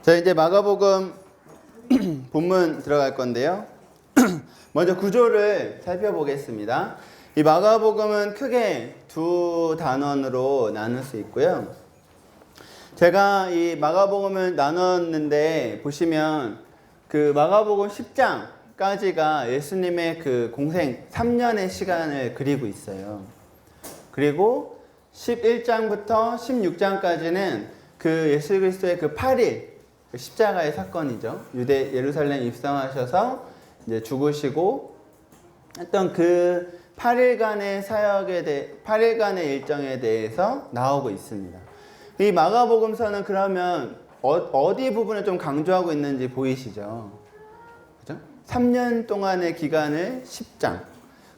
자, 이제 마가복음 본문 들어갈 건데요. 먼저 구조를 살펴보겠습니다. 이 마가복음은 크게 두 단원으로 나눌 수 있고요. 제가 이 마가복음을 나눴는데 보시면 그 마가복음 10장까지가 예수님의 그 공생 3년의 시간을 그리고 있어요. 그리고 11장부터 16장까지는 그 예수 그리스도의 그 8일 십자가의 사건이죠. 유대 예루살렘 입성하셔서 이제 죽으시고 했던 그 8일간의 사역에 8일간의 일정에 대해서 나오고 있습니다. 이 마가복음서는 그러면 어디 부분을 좀 강조하고 있는지 보이시죠? 그죠? 3년 동안의 기간을 10장,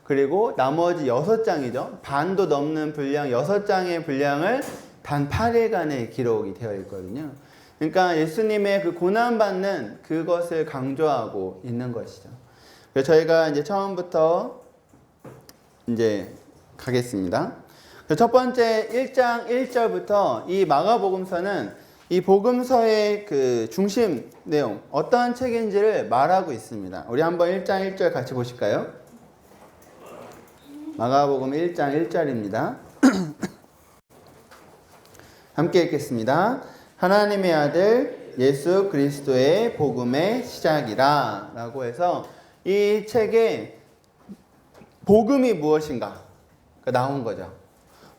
그리고 나머지 6장이죠. 반도 넘는 분량 6장의 분량을 단 8일간의 기록이 되어 있거든요. 그러니까 예수님의 그 고난받는 그것을 강조하고 있는 것이죠. 그래서 저희가 이제 처음부터 이제 가겠습니다. 첫 번째 1장 1절부터 이 마가복음서는 이 복음서의 그 중심 내용, 어떤 책인지를 말하고 있습니다. 우리 한번 1장 1절 같이 보실까요? 마가복음 1장 1절입니다. 함께 읽겠습니다. 하나님의 아들 예수 그리스도의 복음의 시작이라 라고 해서 이 책에 복음이 무엇인가 나온 거죠.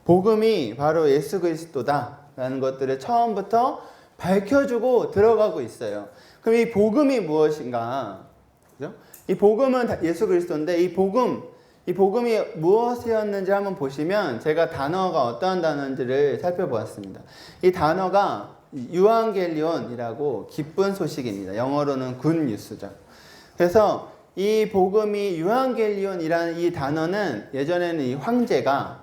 복음이 바로 예수 그리스도다 라는 것들을 처음부터 밝혀주고 들어가고 있어요. 그럼 이 복음이 무엇인가? 그죠? 이 복음은 예수 그리스도인데 이 복음이 무엇이었는지 한번 보시면 제가 단어가 어떠한 단어인지를 살펴보았습니다. 이 단어가 유앙겔리온이라고 기쁜 소식입니다. 영어로는 굿뉴스죠. 그래서 이 복음이 유앙겔리온이라는 이 단어는 예전에는 이 황제가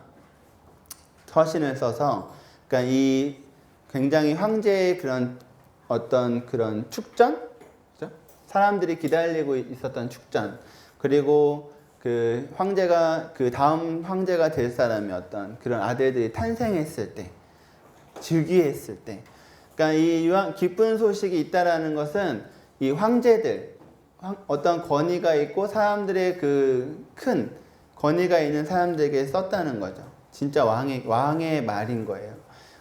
서신을 써서 그러니까 이 굉장히 황제의 그런 어떤 그런 축전, 그죠? 사람들이 기다리고 있었던 축전, 그리고 그 황제가 그 다음 황제가 될 사람이 어떤 그런 아들들이 탄생했을 때, 즉위했을 때, 그러니까 이 기쁜 소식이 있다라는 것은 이 황제들 어떤 권위가 있고 사람들의 그 큰 권위가 있는 사람들에게 썼다는 거죠. 진짜 왕의 말인 거예요.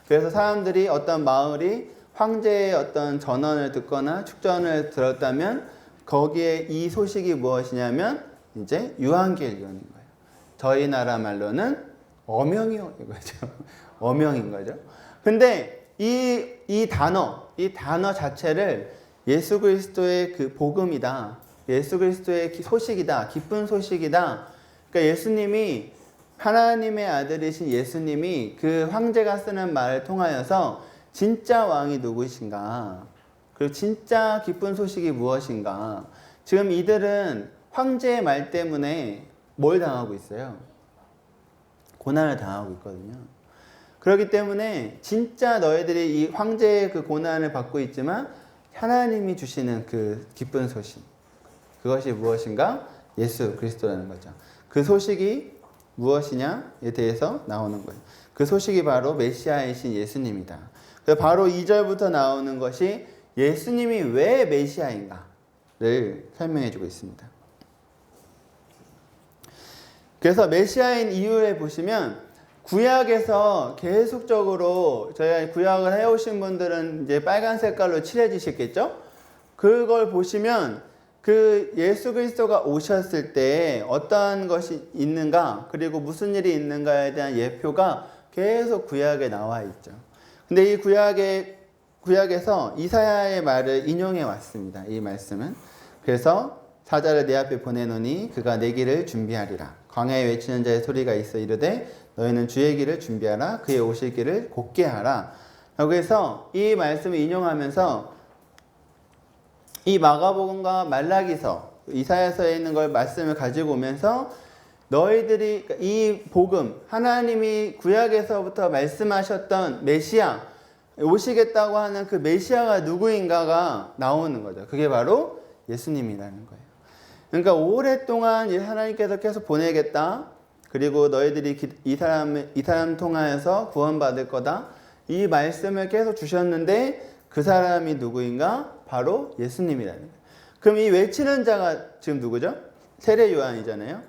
그래서 사람들이 어떤 마을이 황제의 어떤 전언을 듣거나 축전을 들었다면 거기에 이 소식이 무엇이냐면 이제 유앙겔리온인 거예요. 저희 나라 말로는 어명인 거죠. 어명인 거죠. 근데 이 단어 자체를 예수 그리스도의 그 복음이다, 예수 그리스도의 소식이다, 기쁜 소식이다. 그러니까 예수님이 하나님의 아들이신 예수님이 그 황제가 쓰는 말을 통하여서 진짜 왕이 누구신가, 그리고 진짜 기쁜 소식이 무엇인가. 지금 이들은 황제의 말 때문에 뭘 당하고 있어요? 고난을 당하고 있거든요. 그렇기 때문에 진짜 너희들이 이 황제의 그 고난을 받고 있지만 하나님이 주시는 그 기쁜 소식, 그것이 무엇인가? 예수 그리스도라는 거죠. 그 소식이 무엇이냐에 대해서 나오는 거예요. 그 소식이 바로 메시아이신 예수님이다. 그래서 바로 2절부터 나오는 것이 예수님이 왜 메시아인가를 설명해 주고 있습니다. 그래서 메시아인 이유에 보시면 구약에서 계속적으로 저희가 구약을 해오신 분들은 이제 빨간 색깔로 칠해지셨겠죠? 그걸 보시면 그 예수 그리스도가 오셨을 때 어떠한 것이 있는가, 그리고 무슨 일이 있는가에 대한 예표가 계속 구약에 나와 있죠. 근데 이 구약에서 이사야의 말을 인용해 왔습니다. 이 말씀은. 그래서 사자를 내 앞에 보내노니 그가 내 길을 준비하리라. 광야에 외치는 자의 소리가 있어 이르되 너희는 주의 길을 준비하라. 그의 오실 길을 곧게 하라. 그래서 이 말씀을 인용하면서 이 마가복음과 말라기서, 이사야서에 있는 걸 말씀을 가지고 오면서 너희들이 이 복음, 하나님이 구약에서부터 말씀하셨던 메시아, 오시겠다고 하는 그 메시아가 누구인가가 나오는 거죠. 그게 바로 예수님이라는 거예요. 그러니까 오랫동안 하나님께서 계속 보내겠다. 그리고 너희들이 이 사람 통하여서 구원받을 거다. 이 말씀을 계속 주셨는데 그 사람이 누구인가? 바로 예수님이라는 거예요. 그럼 이 외치는 자가 지금 누구죠? 세례 요한이잖아요.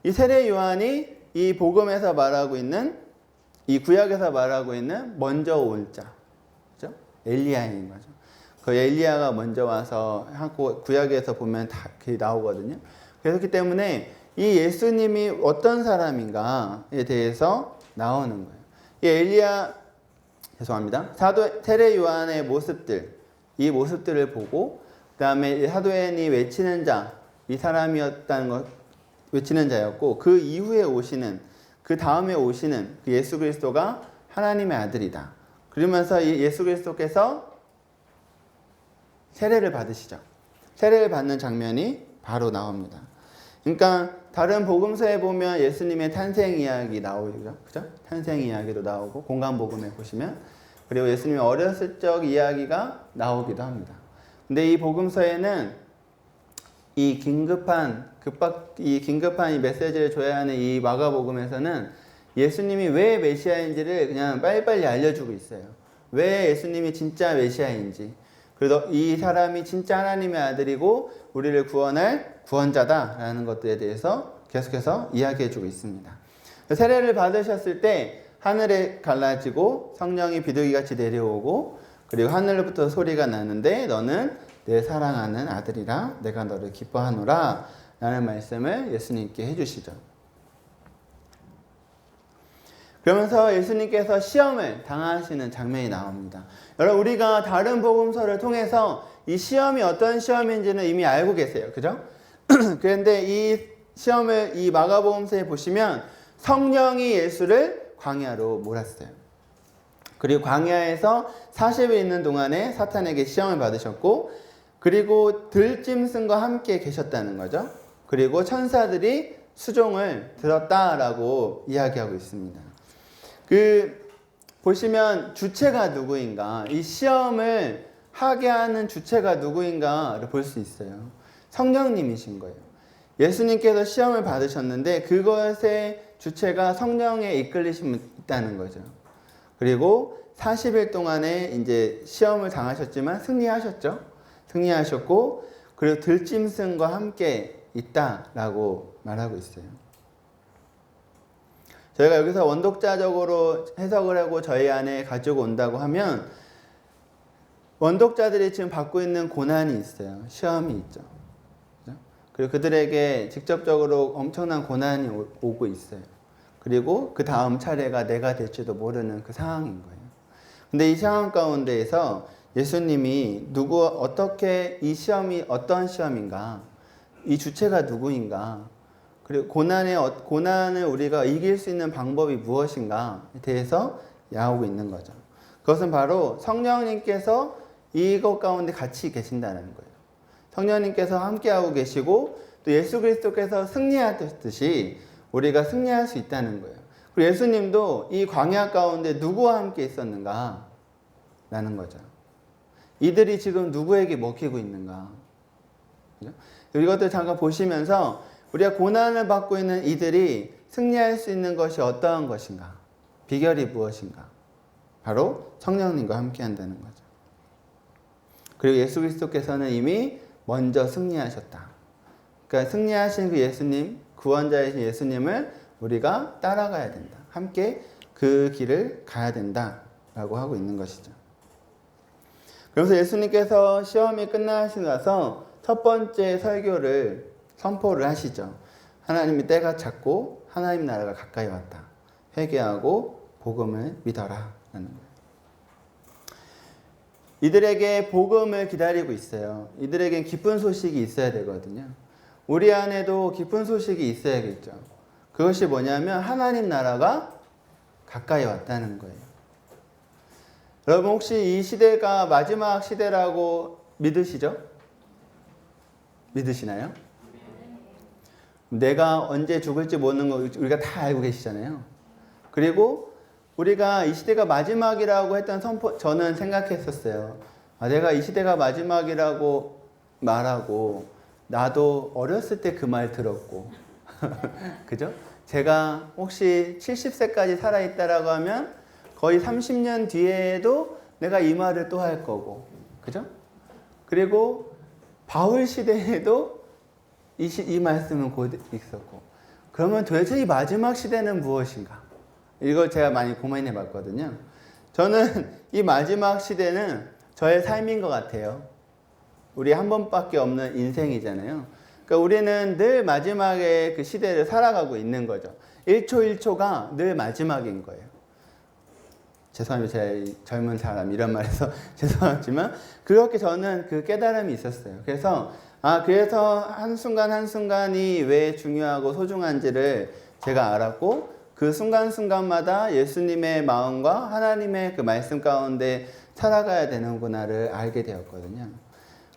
이 세례 요한이 이 복음에서 말하고 있는, 이 구약에서 말하고 있는 먼저 올 자, 그죠? 엘리야인 거죠. 그 엘리야가 먼저 와서 하고 구약에서 보면 다 그게 나오거든요. 그렇기 때문에 이 예수님이 어떤 사람인가에 대해서 나오는 거예요. 이 엘리야, 죄송합니다. 사도 세례 요한의 모습들, 이 모습들을 보고 그 다음에 사도행이 외치는 자, 이 사람이었다는 것, 외치는 자였고 그 이후에 오시는, 그 다음에 오시는 그 예수 그리스도가 하나님의 아들이다. 그러면서 이 예수 그리스도께서 세례를 받으시죠. 세례를 받는 장면이 바로 나옵니다. 그러니까 다른 복음서에 보면 예수님의 탄생 이야기 나오죠. 그죠? 탄생 이야기도 나오고 공간 복음에 보시면, 그리고 예수님의 어렸을 적 이야기가 나오기도 합니다. 근데 이 복음서에는 이 긴급한 이 메시지를 줘야 하는 이 마가복음에서는 예수님이 왜 메시아인지를 그냥 빨리빨리 알려주고 있어요. 왜 예수님이 진짜 메시아인지, 그래서 이 사람이 진짜 하나님의 아들이고 우리를 구원할 구원자다라는 것들에 대해서 계속해서 이야기해주고 있습니다. 세례를 받으셨을 때 하늘에 갈라지고 성령이 비둘기같이 내려오고, 그리고 하늘로부터 소리가 나는데 너는 내 사랑하는 아들이라 내가 너를 기뻐하노라 라는 말씀을 예수님께 해주시죠. 그러면서 예수님께서 시험을 당하시는 장면이 나옵니다. 여러분, 우리가 다른 복음서를 통해서 이 시험이 어떤 시험인지는 이미 알고 계세요. 그죠? 그런데 이 시험을 이 마가복음서에 보시면 성령이 예수를 광야로 몰았어요. 그리고 광야에서 40일 있는 동안에 사탄에게 시험을 받으셨고, 그리고 들짐승과 함께 계셨다는 거죠. 그리고 천사들이 수종을 들었다라고 이야기하고 있습니다. 보시면 주체가 누구인가, 이 시험을 하게 하는 주체가 누구인가를 볼 수 있어요. 성령님이신 거예요. 예수님께서 시험을 받으셨는데 그것의 주체가 성령에 이끌리심이 있다는 거죠. 그리고 40일 동안에 이제 시험을 당하셨지만 승리하셨죠. 승리하셨고, 그리고 들짐승과 함께 있다라고 말하고 있어요. 저희가 여기서 원독자적으로 해석을 하고 저희 안에 가지고 온다고 하면, 원독자들이 지금 받고 있는 고난이 있어요. 시험이 있죠. 그리고 그들에게 직접적으로 엄청난 고난이 오고 있어요. 그리고 그 다음 차례가 내가 될지도 모르는 그 상황인 거예요. 근데 이 상황 가운데에서 예수님이 어떻게 이 시험이 어떤 시험인가, 이 주체가 누구인가, 그리고 고난을 우리가 이길 수 있는 방법이 무엇인가에 대해서 야오고 있는 거죠. 그것은 바로 성령님께서 이것 가운데 같이 계신다는 거예요. 성령님께서 함께하고 계시고 또 예수 그리스도께서 승리하듯이 우리가 승리할 수 있다는 거예요. 그리고 예수님도 이 광야 가운데 누구와 함께 있었는가 라는 거죠. 이들이 지금 누구에게 먹히고 있는가. 이것들 잠깐 보시면서 우리가 고난을 받고 있는 이들이 승리할 수 있는 것이 어떠한 것인가, 비결이 무엇인가, 바로 성령님과 함께 한다는 거죠. 그리고 예수 그리스도께서는 이미 먼저 승리하셨다. 그러니까 승리하신 그 예수님, 구원자이신 예수님을 우리가 따라가야 된다. 함께 그 길을 가야 된다라고 하고 있는 것이죠. 그래서 예수님께서 시험이 끝나시고 나서 첫 번째 설교를 선포를 하시죠. 하나님이 때가 찼고 하나님 나라가 가까이 왔다. 회개하고 복음을 믿어라 라는 거예요. 이들에게 복음을 기다리고 있어요. 이들에겐 기쁜 소식이 있어야 되거든요. 우리 안에도 기쁜 소식이 있어야겠죠. 그것이 뭐냐면 하나님 나라가 가까이 왔다는 거예요. 여러분, 혹시 이 시대가 마지막 시대라고 믿으시죠? 믿으시나요? 내가 언제 죽을지 모르는 거 우리가 다 알고 계시잖아요. 그리고 우리가 이 시대가 마지막이라고 했던 저는 생각했었어요. 내가 이 시대가 마지막이라고 말하고 나도 어렸을 때 그 말 들었고 그죠? 제가 혹시 70세까지 살아있다라고 하면 거의 30년 뒤에도 내가 이 말을 또 할 거고, 그죠? 그리고 바울 시대에도 이 말씀은 곧 있었고, 그러면 도대체 이 마지막 시대는 무엇인가? 이걸 제가 많이 고민해 봤거든요. 저는 이 마지막 시대는 저의 삶인 것 같아요. 우리 한 번밖에 없는 인생이잖아요. 그러니까 우리는 늘 마지막에 그 시대를 살아가고 있는 거죠. 1초 1초가 늘 마지막인 거예요. 죄송합니다. 제가 젊은 사람 이런 말해서 죄송하지만 그렇게 저는 그 깨달음이 있었어요. 그래서 한순간 한순간이 왜 중요하고 소중한지를 제가 알았고, 그 순간순간마다 예수님의 마음과 하나님의 그 말씀 가운데 살아가야 되는구나를 알게 되었거든요.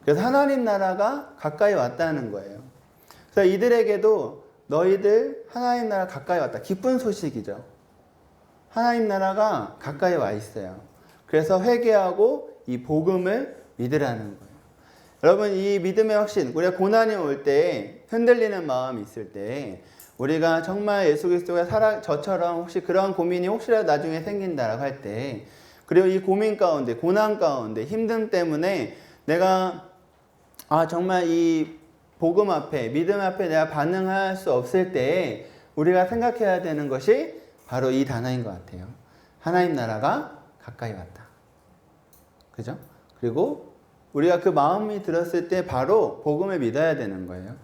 그래서 하나님 나라가 가까이 왔다는 거예요. 그래서 이들에게도 너희들 하나님 나라 가까이 왔다. 기쁜 소식이죠. 하나님 나라가 가까이 와 있어요. 그래서 회개하고 이 복음을 믿으라는 거예요. 여러분, 이 믿음의 확신, 우리가 고난이 올 때, 흔들리는 마음이 있을 때, 우리가 정말 예수 그리스도가 저처럼 혹시 그런 고민이 혹시라도 나중에 생긴다라고 할 때, 그리고 이 고민 가운데, 고난 가운데, 힘듦 때문에 내가 정말 이 복음 앞에, 믿음 앞에 내가 반응할 수 없을 때 우리가 생각해야 되는 것이 바로 이 단어인 것 같아요. 하나님 나라가 가까이 왔다. 그죠? 그리고 우리가 그 마음이 들었을 때 바로 복음을 믿어야 되는 거예요.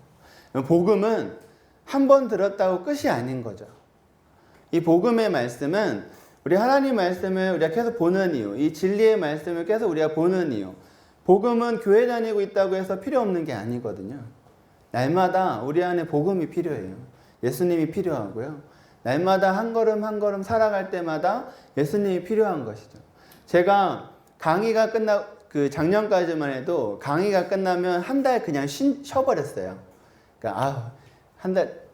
복음은 한 번 들었다고 끝이 아닌 거죠. 이 복음의 말씀은 우리 하나님 말씀을 우리가 계속 보는 이유, 이 진리의 말씀을 계속 우리가 보는 이유, 복음은 교회 다니고 있다고 해서 필요 없는 게 아니거든요. 날마다 우리 안에 복음이 필요해요. 예수님이 필요하고요. 날마다 한 걸음 한 걸음 살아갈 때마다 예수님이 필요한 것이죠. 제가 강의가 작년까지만 해도 강의가 끝나면 한 달 그냥 쉬어버렸어요. 그러니까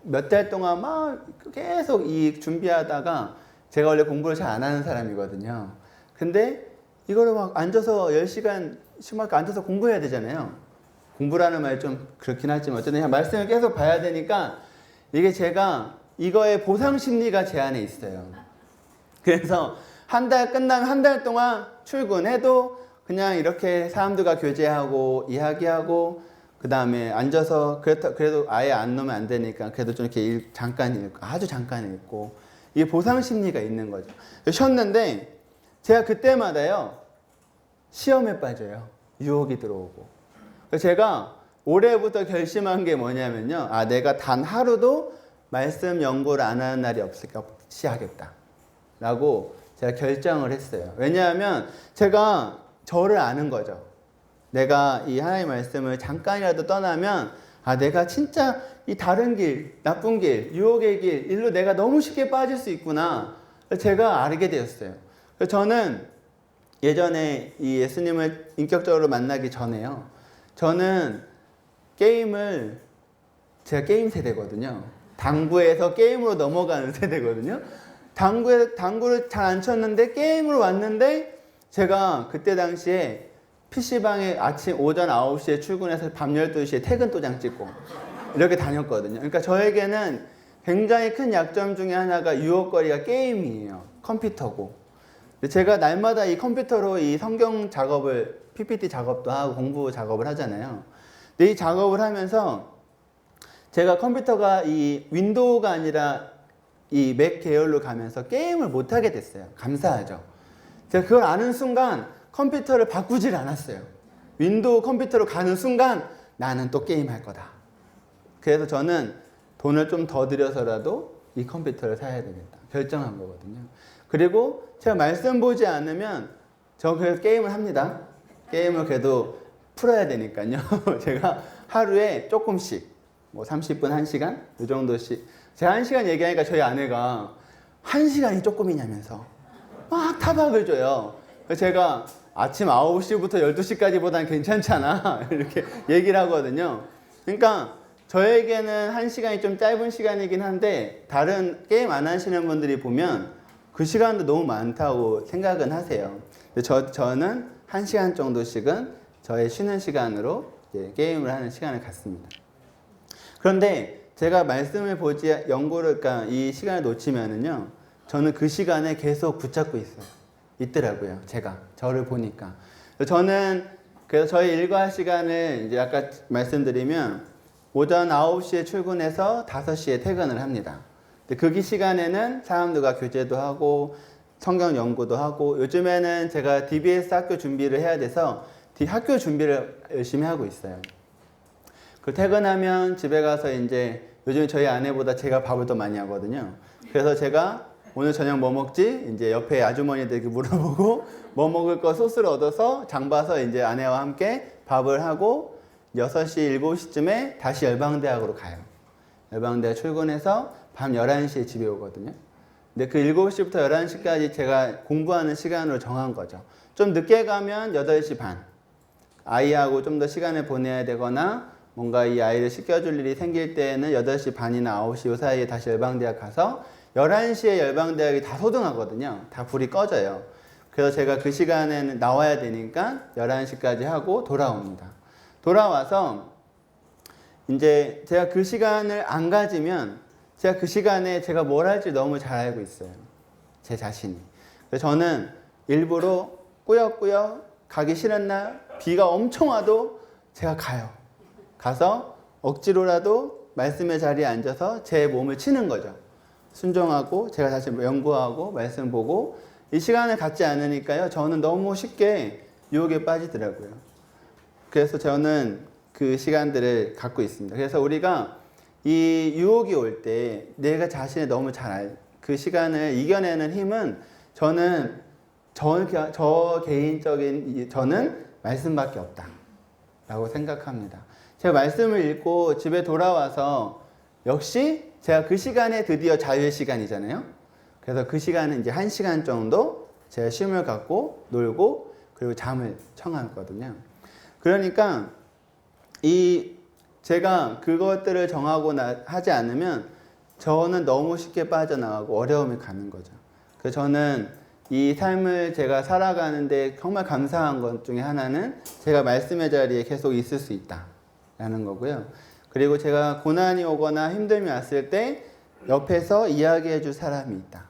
몇 달 동안 막 계속 준비하다가, 제가 원래 공부를 잘 안 하는 사람이거든요. 근데 이거를 막 앉아서 10시간 막 앉아서 공부해야 되잖아요. 공부라는 말이 좀 그렇긴 하지만 어쨌든 그냥 말씀을 계속 봐야 되니까, 이게 제가 이거의 보상 심리가 제 안에 있어요. 그래서 한 달 끝나면 한 달 동안 출근해도 그냥 이렇게 사람들과 교제하고 이야기하고, 그 다음에 앉아서 그래도 아예 안 놓으면 안 되니까 그래도 좀 이렇게 잠깐 읽고, 아주 잠깐 읽고, 이게 보상 심리가 있는 거죠. 쉬었는데 제가 그때마다요 시험에 빠져요. 유혹이 들어오고. 그래서 제가 올해부터 결심한 게 뭐냐면요, 내가 단 하루도 말씀 연구를 안 하는 날이 없이 하겠다 라고 제가 결정을 했어요. 왜냐하면 제가 저를 아는 거죠. 내가 이 하나님의 말씀을 잠깐이라도 떠나면 내가 진짜 이 다른 길, 나쁜 길, 유혹의 길, 일로 내가 너무 쉽게 빠질 수 있구나 제가 알게 되었어요. 그래서 저는 예전에 이 예수님을 인격적으로 만나기 전에요, 저는 제가 게임 세대거든요. 당구에서 게임으로 넘어가는 세대거든요. 당구를 잘 안 쳤는데 게임으로 왔는데, 제가 그때 당시에 PC방에 오전 9시에 출근해서 밤 12시에 퇴근 도장 찍고 이렇게 다녔거든요. 그러니까 저에게는 굉장히 큰 약점 중에 하나가 유혹거리가 게임이에요. 컴퓨터고. 제가 날마다 이 컴퓨터로 이 성경 작업을, PPT 작업도 하고 공부 작업을 하잖아요. 근데 이 작업을 하면서 제가 컴퓨터가 이 윈도우가 아니라 이 맥 계열로 가면서 게임을 못하게 됐어요. 감사하죠. 제가 그걸 아는 순간 컴퓨터를 바꾸질 않았어요. 윈도우 컴퓨터로 가는 순간 나는 또 게임할 거다. 그래서 저는 돈을 좀 더 들여서라도 이 컴퓨터를 사야 되겠다 결정한 거거든요. 그리고 제가 말씀 보지 않으면 저 그래서 게임을 합니다. 게임을 그래도 풀어야 되니까요. 제가 하루에 조금씩 30분, 1시간 이 정도씩, 제가 1시간 얘기하니까 저희 아내가 1시간이 조금이냐면서 막 타박을 줘요. 그래서 제가 아침 9시부터 12시까지보다는 괜찮잖아 이렇게 얘기를 하거든요. 그러니까 저에게는 1시간이 좀 짧은 시간이긴 한데, 다른 게임 안 하시는 분들이 보면 그 시간도 너무 많다고 생각은 하세요. 저는 1시간 정도씩은 저의 쉬는 시간으로 게임을 하는 시간을 갖습니다. 그런데 제가 말씀을 그러니까 이 시간을 놓치면은요, 저는 그 시간에 계속 붙잡고 있어요. 있더라고요. 저를 보니까. 그래서 저희 일과 시간을 이제 아까 말씀드리면 오전 9시에 출근해서 5시에 퇴근을 합니다. 근데 그 시간에는 사람들과 교제도 하고 성경 연구도 하고 요즘에는 제가 DBS 학교 준비를 해야 돼서 학교 준비를 열심히 하고 있어요. 그 퇴근하면 집에 가서 이제 요즘 저희 아내보다 제가 밥을 더 많이 하거든요. 그래서 제가 오늘 저녁 뭐 먹지? 이제 옆에 아주머니들에게 물어보고 뭐 먹을 거 소스를 얻어서 장 봐서 이제 아내와 함께 밥을 하고 6시, 7시쯤에 다시 열방대학으로 가요. 열방대학 출근해서 밤 11시에 집에 오거든요. 근데 그 7시부터 11시까지 제가 공부하는 시간으로 정한 거죠. 좀 늦게 가면 8시 반. 아이하고 좀 더 시간을 보내야 되거나 뭔가 이 아이를 씻겨줄 일이 생길 때는 8시 반이나 9시 이 사이에 다시 열방대학 가서 11시에 열방대학이 다 소등하거든요. 다 불이 꺼져요. 그래서 제가 그 시간에는 나와야 되니까 11시까지 하고 돌아옵니다. 돌아와서 이제 제가 그 시간을 안 가지면 제가 그 시간에 제가 뭘 할지 너무 잘 알고 있어요. 제 자신이. 그래서 저는 일부러 꾸역꾸역 가기 싫은 날 비가 엄청 와도 제가 가요. 가서 억지로라도 말씀의 자리에 앉아서 제 몸을 치는 거죠. 순종하고 제가 다시 연구하고 말씀 보고 이 시간을 갖지 않으니까요. 저는 너무 쉽게 유혹에 빠지더라고요. 그래서 저는 그 시간들을 갖고 있습니다. 그래서 우리가 이 유혹이 올 때 내가 자신을 너무 그 시간을 이겨내는 힘은 저 개인적인 저는 말씀밖에 없다 라고 생각합니다. 제가 말씀을 읽고 집에 돌아와서 역시 제가 그 시간에 드디어 자유의 시간이잖아요. 그래서 그 시간은 이제 1시간 정도 제가 쉼을 갖고 놀고 그리고 잠을 청하거든요. 그러니까 제가 그것들을 정하고 하지 않으면 저는 너무 쉽게 빠져나가고 어려움이 가는 거죠. 그래서 저는 이 삶을 제가 살아가는데 정말 감사한 것 중에 하나는 제가 말씀의 자리에 계속 있을 수 있다라는 거고요. 그리고 제가 고난이 오거나 힘듦이 왔을 때 옆에서 이야기해 줄 사람이 있다.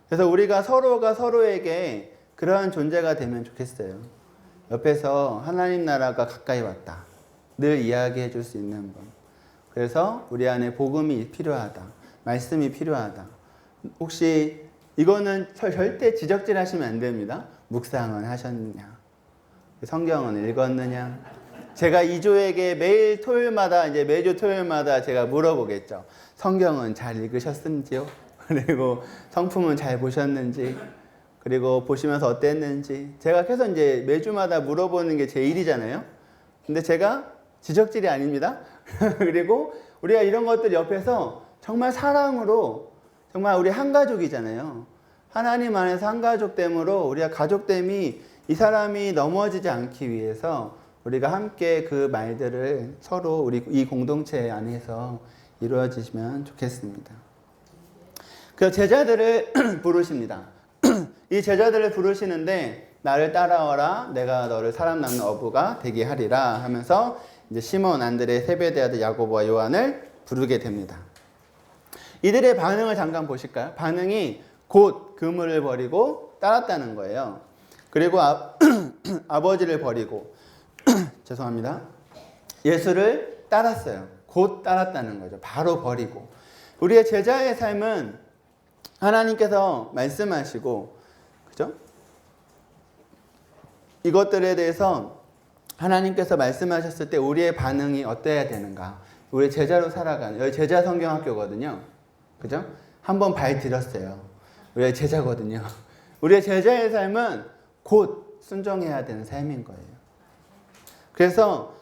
그래서 우리가 서로가 서로에게 그러한 존재가 되면 좋겠어요. 옆에서 하나님 나라가 가까이 왔다. 늘 이야기해 줄 수 있는 분. 그래서 우리 안에 복음이 필요하다. 말씀이 필요하다. 혹시 이거는 절대 지적질 하시면 안 됩니다. 묵상은 하셨느냐? 성경은 읽었느냐? 제가 이조에게 매주 토요일마다 제가 물어보겠죠. 성경은 잘 읽으셨는지요? 그리고 성품은 잘 보셨는지? 그리고 보시면서 어땠는지? 제가 계속 이제 매주마다 물어보는 게 제 일이잖아요. 근데 제가 지적질이 아닙니다. 그리고 우리가 이런 것들 옆에서 정말 사랑으로 정말 우리 한 가족이잖아요. 하나님 안에서 한 가족됨으로 우리가 가족됨이 이 사람이 넘어지지 않기 위해서 우리가 함께 그 말들을 서로 우리 이 공동체 안에서 이루어지시면 좋겠습니다. 그 제자들을 부르십니다. 이 제자들을 부르시는데 나를 따라와라 내가 너를 사람 낳는 어부가 되게 하리라 하면서 이제 시몬, 안드레, 세베대 아들 야고보와 요한을 부르게 됩니다. 이들의 반응을 잠깐 보실까요? 반응이 곧 그물을 버리고 따랐다는 거예요. 그리고 아버지를 버리고 죄송합니다. 예수를 따랐어요. 곧 따랐다는 거죠. 바로 버리고. 우리의 제자의 삶은 하나님께서 말씀하시고 그죠? 이것들에 대해서 하나님께서 말씀하셨을 때 우리의 반응이 어때야 되는가? 우리 제자로 살아가는 여기 제자 성경학교거든요. 그죠? 한번 발 들였어요. 우리의 제자거든요. 우리의 제자의 삶은 곧 순종해야 되는 삶인 거예요. 그래서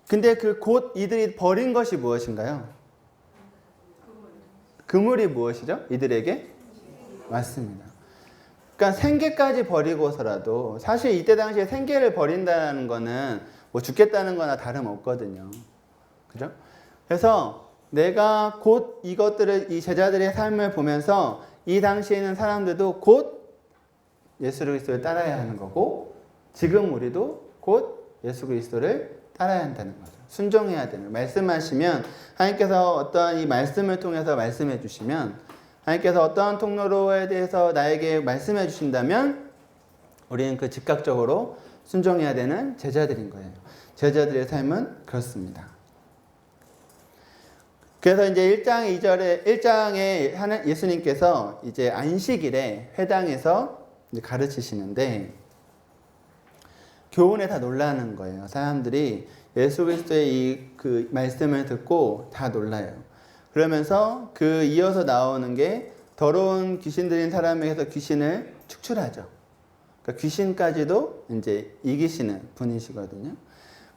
근데 그 곧 이들이 버린 것이 무엇인가요? 그물이 무엇이죠? 이들에게? 맞습니다. 그러니까 생계까지 버리고서라도 사실 이때 당시에 생계를 버린다는 거는 뭐 죽겠다는 거나 다름없거든요. 그죠? 그래서 내가 곧 이것들을 이 제자들의 삶을 보면서 이 당시에 있는 사람들도 곧 예수 그리스도를 따라야 하는 거고 지금 우리도 곧 예수 그리스도를 따라야 한다는 거죠. 순종해야 되는 거예요. 말씀하시면 하나님께서 어떠한 이 말씀을 통해서 말씀해 주시면 하나님께서 어떠한 통로로에 대해서 나에게 말씀해 주신다면 우리는 그 즉각적으로 순종해야 되는 제자들인 거예요. 제자들의 삶은 그렇습니다. 그래서 이제 1장에 예수님께서 이제 안식일에 회당에서 이제 가르치시는데 교훈에 다 놀라는 거예요. 사람들이 예수 그리스도의 그 말씀을 듣고 다 놀라요. 그러면서 그 이어서 나오는 게 더러운 귀신 들린 사람에게서 귀신을 축출하죠. 그러니까 귀신까지도 이제 이기시는 분이시거든요.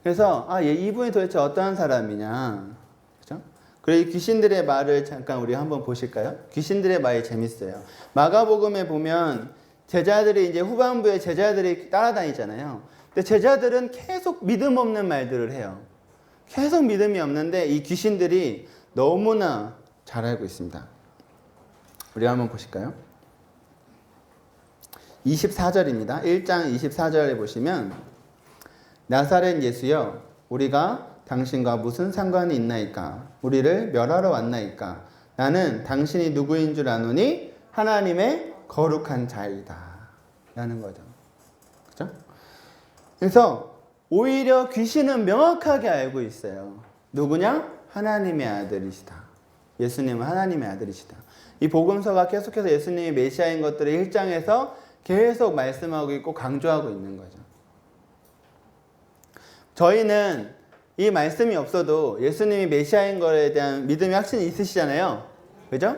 그래서 이분이 도대체 어떠한 사람이냐, 그죠? 그리고 이 귀신들의 말을 잠깐 우리 한번 보실까요? 귀신들의 말이 재밌어요. 마가복음에 보면 제자들이 이제 후반부에 제자들이 따라다니잖아요. 근데 제자들은 계속 믿음 없는 말들을 해요. 계속 믿음이 없는데 이 귀신들이 너무나 잘 알고 있습니다. 우리 한번 보실까요? 24절입니다. 1장 24절에 보시면 나사렛 예수여 우리가 당신과 무슨 상관이 있나이까? 우리를 멸하러 왔나이까? 나는 당신이 누구인 줄 아노니 하나님의 거룩한 자이다 라는 거죠. 그죠? 그래서 오히려 귀신은 명확하게 알고 있어요. 누구냐? 하나님의 아들이시다. 예수님은 하나님의 아들이시다. 이 복음서가 계속해서 예수님이 메시아인 것들을 1장에서 계속 말씀하고 있고 강조하고 있는 거죠. 저희는 이 말씀이 없어도 예수님이 메시아인 것에 대한 믿음의 확신이 있으시잖아요. 그죠?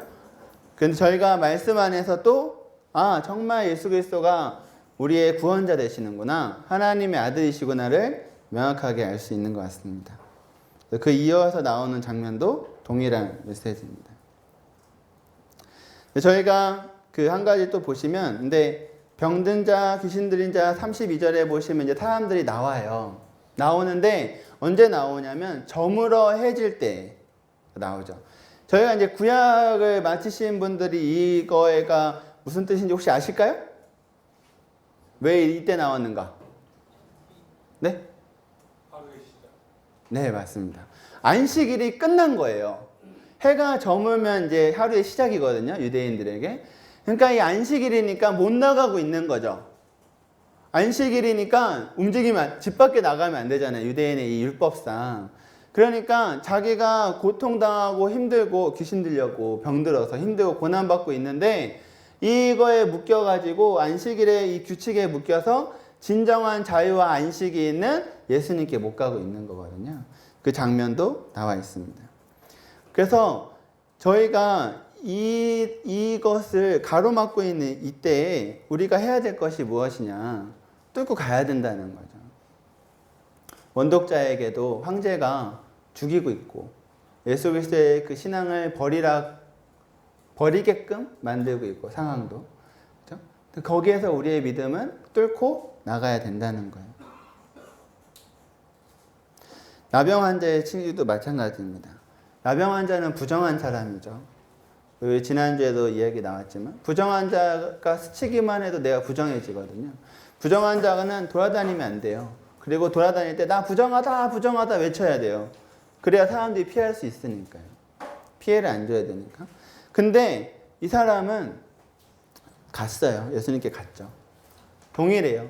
그런데 저희가 말씀 안에서 또 정말 예수 그리스도가 우리의 구원자 되시는구나, 하나님의 아들이시구나를 명확하게 알 수 있는 것 같습니다. 그 이어서 나오는 장면도 동일한 메시지입니다. 저희가 그 한 가지 또 보시면, 근데 병든 자, 귀신 들린 자 32절에 보시면 이제 사람들이 나와요. 나오는데 언제 나오냐면 저물어 해질 때 나오죠. 저희가 이제 구약을 마치신 분들이 이거가 무슨 뜻인지 혹시 아실까요? 왜 이때 나왔는가? 네? 하루의 시작. 네, 맞습니다. 안식일이 끝난 거예요. 해가 저물면 이제 하루의 시작이거든요, 유대인들에게. 그러니까 이 안식일이니까 못 나가고 있는 거죠. 안식일이니까 집 밖에 나가면 안 되잖아요, 유대인의 이 율법상. 그러니까 자기가 고통당하고 힘들고 귀신 들려고 병들어서 힘들고 고난받고 있는데 이거에 묶여가지고 안식일의 이 규칙에 묶여서 진정한 자유와 안식이 있는 예수님께 못 가고 있는 거거든요. 그 장면도 나와 있습니다. 그래서 저희가 이것을 가로막고 있는 이때에 우리가 해야 될 것이 무엇이냐, 뚫고 가야 된다는 거죠. 원독자에게도 황제가 죽이고 있고 예수 그리스도의 그 신앙을 버리게끔 만들고 있고 상황도, 그렇죠? 거기에서 우리의 믿음은 뚫고 나가야 된다는 거예요. 나병 환자의 치유도 마찬가지입니다. 나병 환자는 부정한 사람이죠. 지난주에도 이야기 나왔지만 부정한 자가 스치기만 해도 내가 부정해지거든요. 부정한 자는 돌아다니면 안 돼요. 그리고 돌아다닐 때 나 부정하다 부정하다 외쳐야 돼요. 그래야 사람들이 피할 수 있으니까요. 피해를 안 줘야 되니까. 근데 이 사람은 갔어요. 예수님께 갔죠. 동일해요.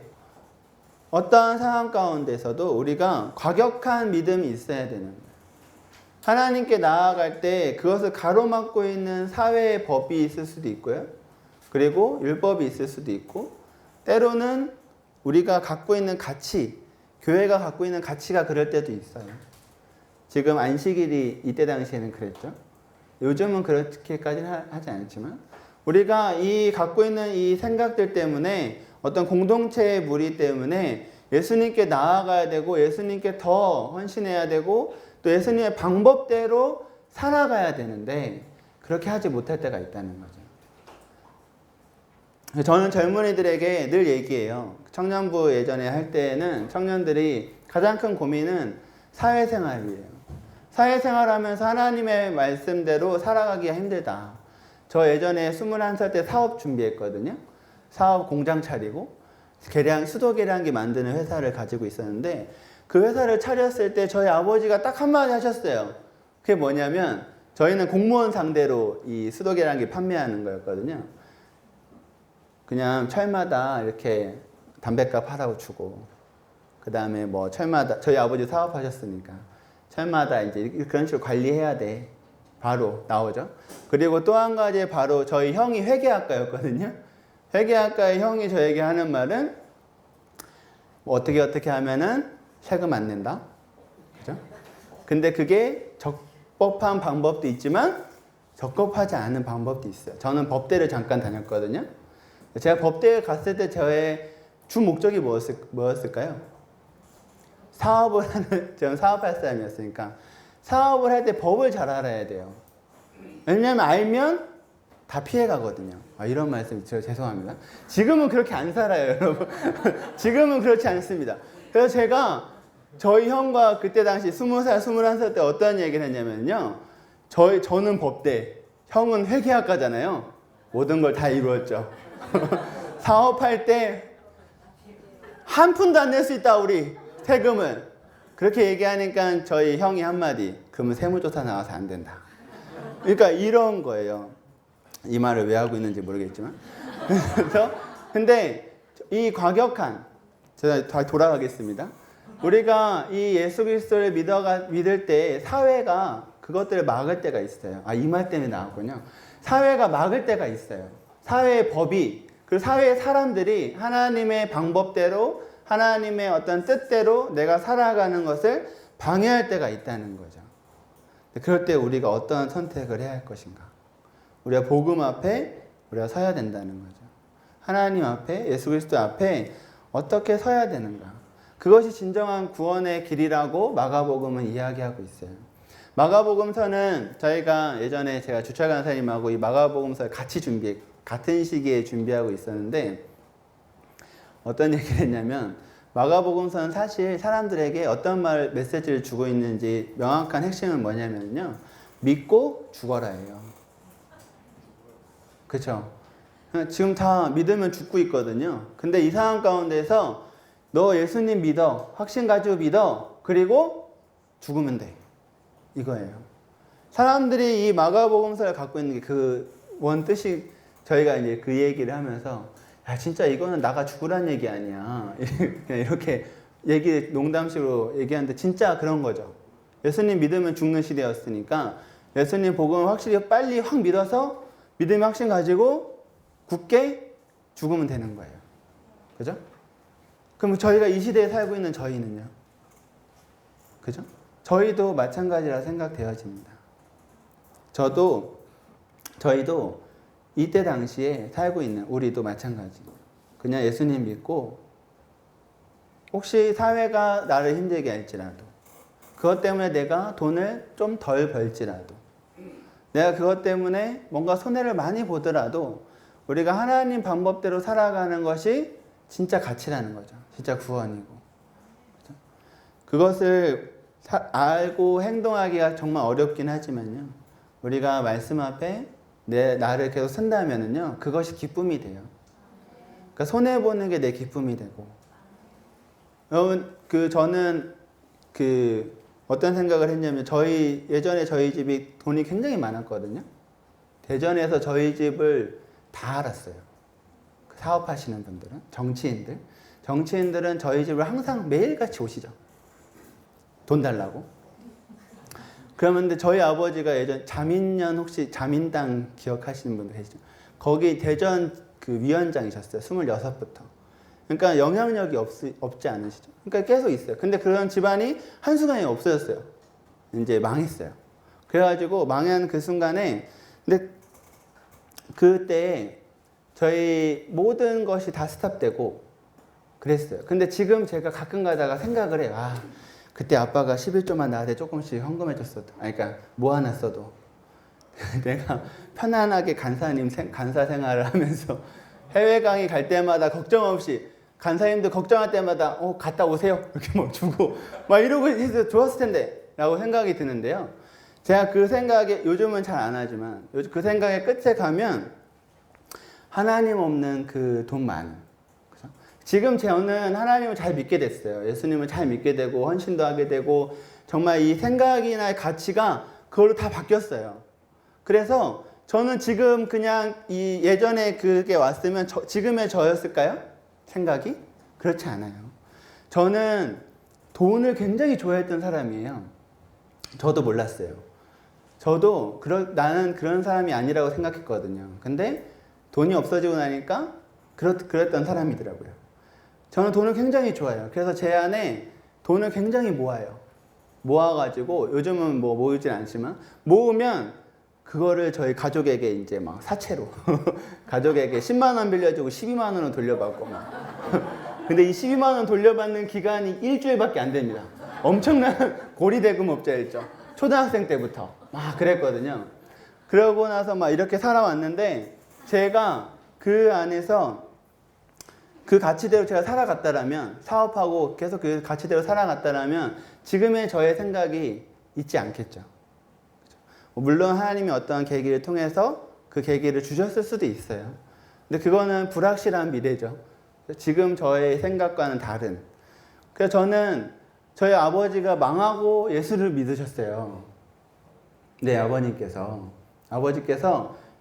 어떠한 상황 가운데서도 우리가 과격한 믿음이 있어야 되는 거예요. 하나님께 나아갈 때 그것을 가로막고 있는 사회의 법이 있을 수도 있고요. 그리고 율법이 있을 수도 있고, 때로는 우리가 갖고 있는 가치, 교회가 갖고 있는 가치가 그럴 때도 있어요. 지금 안식일이 이때 당시에는 그랬죠. 요즘은 그렇게까지는 하지 않지만 우리가 이 갖고 있는 이 생각들 때문에 어떤 공동체의 무리 때문에 예수님께 나아가야 되고 예수님께 더 헌신해야 되고 또 예수님의 방법대로 살아가야 되는데 그렇게 하지 못할 때가 있다는 거죠. 저는 젊은이들에게 늘 얘기해요. 청년부 예전에 할 때는 청년들이 가장 큰 고민은 사회생활이에요. 사회생활하면서 하나님의 말씀대로 살아가기가 힘들다. 저 예전에 21살 때 사업 준비했거든요. 사업 공장 차리고 수도 계량기 만드는 회사를 가지고 있었는데 그 회사를 차렸을 때 저희 아버지가 딱 한마디 하셨어요. 그게 뭐냐면 저희는 공무원 상대로 이 수도 계량기 판매하는 거였거든요. 그냥 철마다 이렇게 담뱃값 하라고 주고, 그 다음에 뭐 철마다 저희 아버지 사업하셨으니까 철마다 이제 그런 식으로 관리해야 돼. 바로 나오죠. 그리고 또 한 가지 바로 저희 형이 회계학과였거든요. 회계학과의 형이 저에게 하는 말은 뭐 어떻게 하면은 세금 안 낸다. 그죠? 근데 그게 적법한 방법도 있지만 적법하지 않은 방법도 있어요. 저는 법대를 잠깐 다녔거든요. 제가 법대에 갔을 때 저의 주 목적이 뭐였을까요? 사업을 하는, 저는 사업할 사람이었으니까 사업을 할 때 법을 잘 알아야 돼요. 왜냐하면 알면 다 피해 가거든요. 이런 말씀 죄송합니다. 지금은 그렇게 안 살아요, 여러분. 지금은 그렇지 않습니다. 그래서 제가 저희 형과 그때 당시 20살, 21살 때 어떤 얘기를 했냐면요. 저는 법대, 형은 회계학과잖아요. 모든 걸 다 이루었죠. 사업할 때 한 푼도 안 낼 수 있다, 우리 세금을. 그렇게 얘기하니까 저희 형이 한마디, 그러면 세무조사 나와서 안 된다. 그러니까 이런 거예요. 이 말을 왜 하고 있는지 모르겠지만. 그래서 근데 이 과격한, 제가 다시 돌아가겠습니다. 우리가 이 예수 그리스도를 믿을 때 사회가 그것들을 막을 때가 있어요. 이 말 때문에 나왔군요. 사회가 막을 때가 있어요. 사회의 법이, 그 사회의 사람들이 하나님의 방법대로, 하나님의 어떤 뜻대로 내가 살아가는 것을 방해할 때가 있다는 거죠. 그럴 때 우리가 어떤 선택을 해야 할 것인가? 우리가 복음 앞에 우리가 서야 된다는 거죠. 하나님 앞에, 예수 그리스도 앞에 어떻게 서야 되는가? 그것이 진정한 구원의 길이라고 마가복음은 이야기하고 있어요. 마가복음서는 저희가 예전에 제가 주철 간사님하고 이 마가복음서를 같은 시기에 준비하고 있었는데 어떤 얘기를 했냐면 마가복음서는 사실 사람들에게 어떤 메시지를 주고 있는지 명확한 핵심은 뭐냐면요. 믿고 죽어라예요. 그렇죠? 지금 다 믿으면 죽고 있거든요. 근데 이 상황 가운데서 너 예수님 믿어. 확신 가지고 믿어. 그리고 죽으면 돼. 이거예요. 사람들이 이 마가복음서를 갖고 있는 게 그 원 뜻이 저희가 이제 그 얘기를 하면서 야 진짜 이거는 나가 죽으란 얘기 아니야. 그냥 이렇게 농담식으로 얘기하는데 진짜 그런 거죠. 예수님 믿으면 죽는 시대였으니까 예수님 복음을 확실히 빨리 확 믿어서 믿음의 확신 가지고 굳게 죽으면 되는 거예요. 그죠? 그럼 저희가 이 시대에 살고 있는 저희는요? 그죠? 저희도 마찬가지라 생각되어집니다. 저희도 이때 당시에 살고 있는 우리도 마찬가지. 그냥 예수님 믿고 혹시 사회가 나를 힘들게 할지라도 그것 때문에 내가 돈을 좀 덜 벌지라도 내가 그것 때문에 뭔가 손해를 많이 보더라도 우리가 하나님 방법대로 살아가는 것이 진짜 가치라는 거죠. 진짜 구원이고. 그것을 알고 행동하기가 정말 어렵긴 하지만요. 우리가 말씀 앞에 나를 계속 쓴다면은요, 그것이 기쁨이 돼요. 그러니까 손해보는 게 내 기쁨이 되고. 여러분, 저는 어떤 생각을 했냐면, 예전에 저희 집이 돈이 굉장히 많았거든요. 대전에서 저희 집을 다 알았어요. 사업하시는 분들은, 정치인들은 저희 집을 항상 매일같이 오시죠. 돈 달라고. 그러면 근데 저희 아버지가 예전 혹시 자민당 기억하시는 분들 계시죠? 거기 대전 위원장이셨어요. 26부터. 그러니까 영향력이 없지 않으시죠? 그러니까 계속 있어요. 근데 그런 집안이 한순간에 없어졌어요. 이제 망했어요. 그래가지고 망한 그 순간에 근데 그때 저희 모든 것이 다 스탑되고 그랬어요. 근데 지금 제가 가끔 가다가 생각을 해요. 그때 아빠가 11조만 나한테 조금씩 헌금해줬어도, 그러니까 모아놨어도 내가 편안하게 간사 생활을 하면서 해외 강의 갈 때마다 걱정 없이 간사님들 걱정할 때마다 갔다 오세요 이렇게 막 주고 막 이러고 해서 좋았을 텐데 라고 생각이 드는데요. 제가 그 생각에 요즘은 잘 안 하지만 그 생각의 끝에 가면 하나님 없는 그 돈 많은 지금 저는 하나님을 잘 믿게 됐어요. 예수님을 잘 믿게 되고 헌신도 하게 되고 정말 이 생각이나 가치가 그걸로 다 바뀌었어요. 그래서 저는 지금 그냥 예전에 그게 왔으면 지금의 저였을까요? 생각이? 그렇지 않아요. 저는 돈을 굉장히 좋아했던 사람이에요. 저도 몰랐어요. 저도 나는 그런 사람이 아니라고 생각했거든요. 근데 돈이 없어지고 나니까 그랬던 사람이더라고요. 저는 돈을 굉장히 좋아해요. 그래서 제 안에 돈을 굉장히 모아요. 모아가지고 요즘은 뭐 모으진 않지만 모으면 그거를 저희 가족에게 이제 막 사채로 가족에게 10만 원 빌려주고 12만 원을 돌려받고 막 근데 이 12만 원 돌려받는 기간이 일주일밖에 안 됩니다. 엄청난 고리대금업자였죠. 초등학생 때부터 막 그랬거든요. 그러고 나서 막 이렇게 살아왔는데 제가 그 안에서 그 가치대로 제가 살아갔다라면 사업하고 계속 그 가치대로 살아갔다라면 지금의 저의 생각이 있지 않겠죠. 물론 하나님이 어떠한 계기를 통해서 그 계기를 주셨을 수도 있어요. 근데 그거는 불확실한 미래죠. 지금 저의 생각과는 다른. 그래서 저는 저희 아버지가 망하고 예수를 믿으셨어요. 네, 아버지께서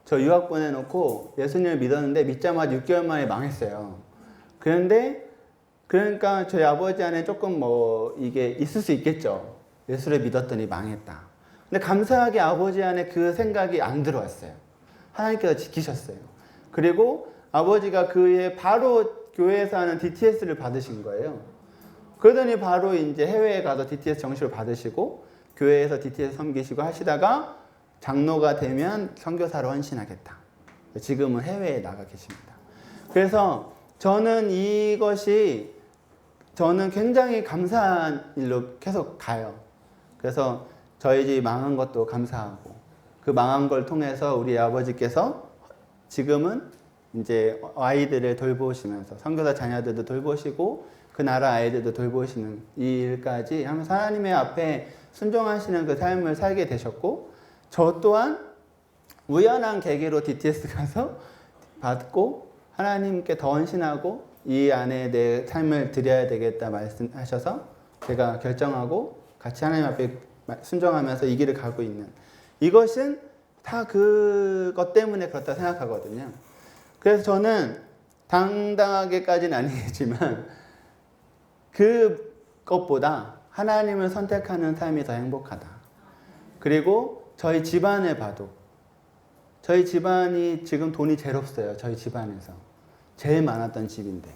저 유학 보내놓고 예수님을 믿었는데 믿자마자 6개월 만에 망했어요. 그러니까 저희 아버지 안에 조금 뭐 이게 있을 수 있겠죠. 예수를 믿었더니 망했다. 근데 감사하게 아버지 안에 그 생각이 안 들어왔어요. 하나님께서 지키셨어요. 그리고 아버지가 그해 바로 교회에서 하는 DTS를 받으신 거예요. 그러더니 바로 이제 해외에 가서 DTS 정식을 받으시고 교회에서 DTS 섬기시고 하시다가 장로가 되면 선교사로 헌신하겠다. 지금은 해외에 나가 계십니다. 그래서 저는 저는 굉장히 감사한 일로 계속 가요. 그래서 저희 집 망한 것도 감사하고 그 망한 걸 통해서 우리 아버지께서 지금은 이제 아이들을 돌보시면서 선교사 자녀들도 돌보시고 그 나라 아이들도 돌보시는 이 일까지 하면서 하나님의 앞에 순종하시는 그 삶을 살게 되셨고 저 또한 우연한 계기로 DTS 가서 받고 하나님께 더 헌신하고 이 안에 내 삶을 드려야 되겠다 말씀하셔서 제가 결정하고 같이 하나님 앞에 순종하면서 이 길을 가고 있는 이것은 다 그것 때문에 그렇다 생각하거든요. 그래서 저는 당당하게까지는 아니지만 그것보다 하나님을 선택하는 삶이 더 행복하다. 그리고 저희 집안을 봐도 저희 집안이 지금 돈이 제일 없어요. 저희 집안에서 제일 많았던 집인데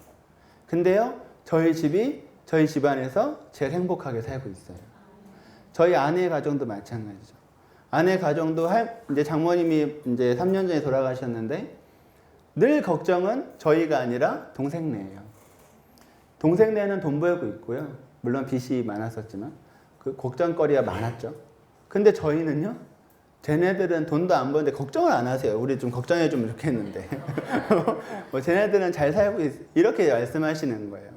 근데요 저희 집안에서 제일 행복하게 살고 있어요. 저희 아내의 가정도 마찬가지죠. 아내 가정도 이제 장모님이 이제 3년 전에 돌아가셨는데 늘 걱정은 저희가 아니라 동생네예요. 동생네는 돈 벌고 있고요. 물론 빚이 많았었지만 그 걱정거리가 많았죠. 근데 저희는요. 쟤네들은 돈도 안 버는데 걱정을 안 하세요. 우리 좀 걱정해주면 좋겠는데. 뭐 쟤네들은 잘 살고 이렇게 말씀하시는 거예요.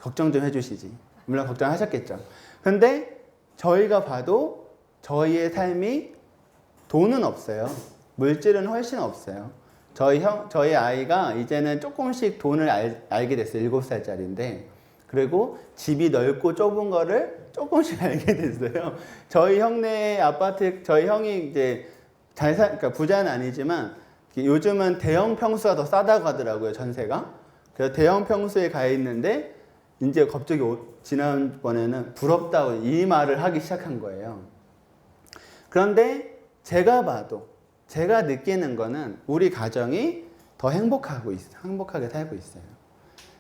걱정 좀 해주시지. 물론 걱정하셨겠죠. 근데 저희가 봐도 저희의 삶이 돈은 없어요. 물질은 훨씬 없어요. 저희 아이가 이제는 조금씩 돈을 알게 됐어요. 7살짜리인데. 그리고 집이 넓고 좁은 거를 조금씩 알게 됐어요. 저희 형네 아파트, 저희 형이 이제 그러니까 부자는 아니지만 요즘은 대형 평수가 더 싸다고 하더라고요. 전세가. 그래서 대형 평수에 가 있는데 이제 갑자기 지난번에는 부럽다고 이 말을 하기 시작한 거예요. 그런데 제가 느끼는 거는 우리 가정이 더 행복하게 살고 있어요.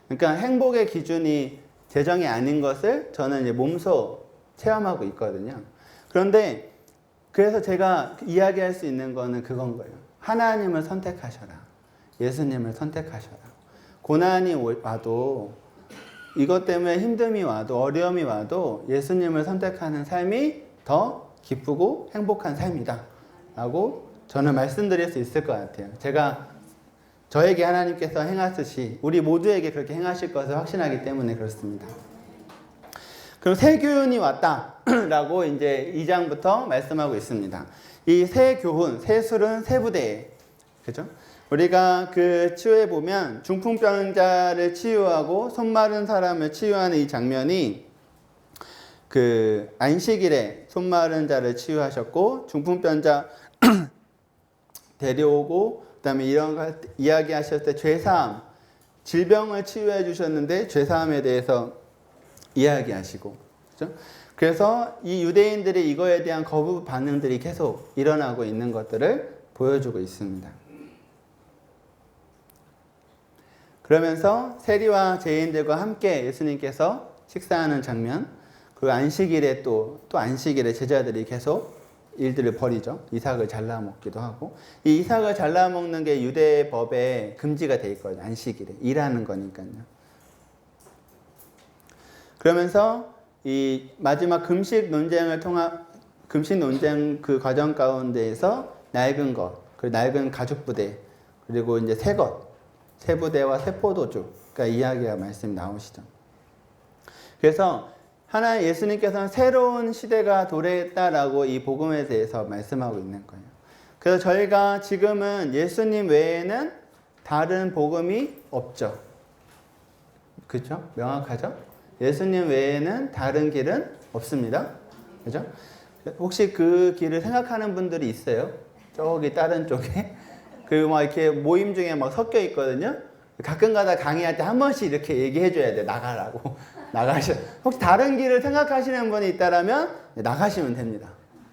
그러니까 행복의 기준이 재정이 아닌 것을 저는 이제 몸소 체험하고 있거든요. 그런데 그래서 제가 이야기할 수 있는 거는 그건 거예요. 하나님을 선택하셔라. 예수님을 선택하셔라. 고난이 와도 이것 때문에 힘듦이 와도 어려움이 와도 예수님을 선택하는 삶이 더 기쁘고 행복한 삶이다. 라고 저는 말씀드릴 수 있을 것 같아요. 저에게 하나님께서 행하듯이 우리 모두에게 그렇게 행하실 것을 확신하기 때문에 그렇습니다. 그럼 새 교훈이 왔다라고 이제 2장부터 말씀하고 있습니다. 이 새 교훈, 새 술은 새 부대에, 그죠? 우리가 그 치유에 보면 중풍병자를 치유하고 손 마른 사람을 치유하는 이 장면이 그 안식일에 손 마른 자를 치유하셨고 중풍병자 데려오고 그다음에 이런 거 이야기하셨을 때 죄사함 질병을 치유해 주셨는데 죄사함에 대해서 이야기하시고, 그렇죠? 그래서 이 유대인들이 이거에 대한 거부 반응들이 계속 일어나고 있는 것들을 보여주고 있습니다. 그러면서 세리와 죄인들과 함께 예수님께서 식사하는 장면, 그리고 안식일에 또 안식일에 제자들이 계속 일들을 벌이죠. 이삭을 잘라 먹기도 하고, 이 이삭을 잘라 먹는 게 유대 법에 금지가 돼 있거든요. 안식일에 일하는 거니까요. 그러면서 이 마지막 금식 논쟁 그 과정 가운데에서 낡은 것, 그 낡은 가죽 부대, 그리고 이제 새 것, 새 부대와 새 포도주가 이야기가 말씀이 나오시죠. 그래서 하나 예수님께서는 새로운 시대가 도래했다라고 이 복음에 대해서 말씀하고 있는 거예요. 그래서 저희가 지금은 예수님 외에는 다른 복음이 없죠. 그렇죠? 명확하죠? 예수님 외에는 다른 길은 없습니다. 그죠? 혹시 그 길을 생각하는 분들이 있어요? 저기 다른 쪽에? 그리고 막 이렇게 모임 중에 막 섞여 있거든요? 가끔 가다 강의할 때 한 번씩 이렇게 얘기해 줘야 돼. 나가라고. 혹시 다른 길을 생각하시는 분이 있다라면 나가시면 됩니다.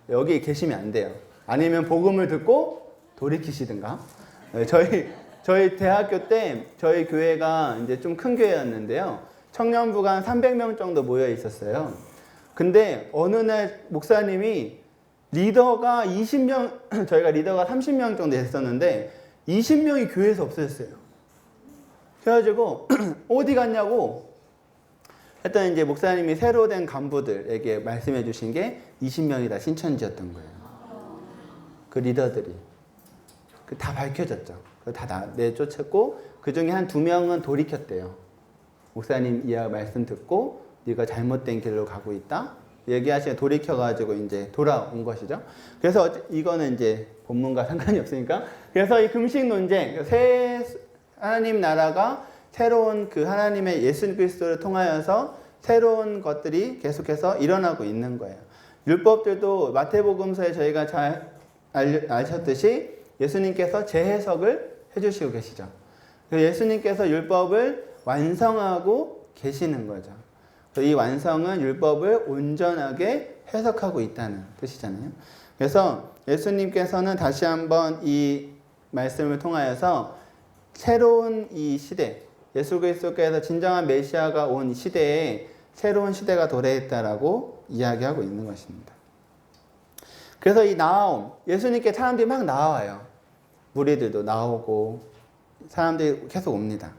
여기 계시면 안 돼요. 아니면 복음을 듣고 돌이키시든가. 저희 대학교 때 저희 교회가 이제 좀 큰 교회였는데요. 청년부가 한 300명 정도 모여 있었어요. 근데 어느 날 목사님이 리더가 20명, 저희가 리더가 30명 정도 됐었는데 20명이 교회에서 없어졌어요. 그래가지고 어디 갔냐고 했더니 이제 목사님이 새로 된 간부들에게 말씀해 주신 게 20명이 다 신천지였던 거예요. 그 리더들이. 다 밝혀졌죠. 다 내쫓았고 그 중에 한 2명은 돌이켰대요. 목사님 이야기 말씀 듣고 네가 잘못된 길로 가고 있다. 얘기하시고 돌이켜가지고 이제 돌아온 것이죠. 그래서 이거는 이제 본문과 상관이 없으니까. 그래서 이 금식 논쟁, 하나님 나라가 새로운 그 하나님의 예수 그리스도를 통하여서 새로운 것들이 계속해서 일어나고 있는 거예요. 율법들도 마태복음서에 저희가 잘 아셨듯이 예수님께서 재해석을 해주시고 계시죠. 예수님께서 율법을 완성하고 계시는 거죠. 이 완성은 율법을 온전하게 해석하고 있다는 뜻이잖아요. 그래서 예수님께서는 다시 한번 이 말씀을 통하여서 새로운 이 시대, 예수 그리스도께서 진정한 메시아가 온 시대에 새로운 시대가 도래했다라고 이야기하고 있는 것입니다. 그래서 이 나옴, 예수님께 사람들이 막 나와요. 무리들도 나오고 사람들이 계속 옵니다.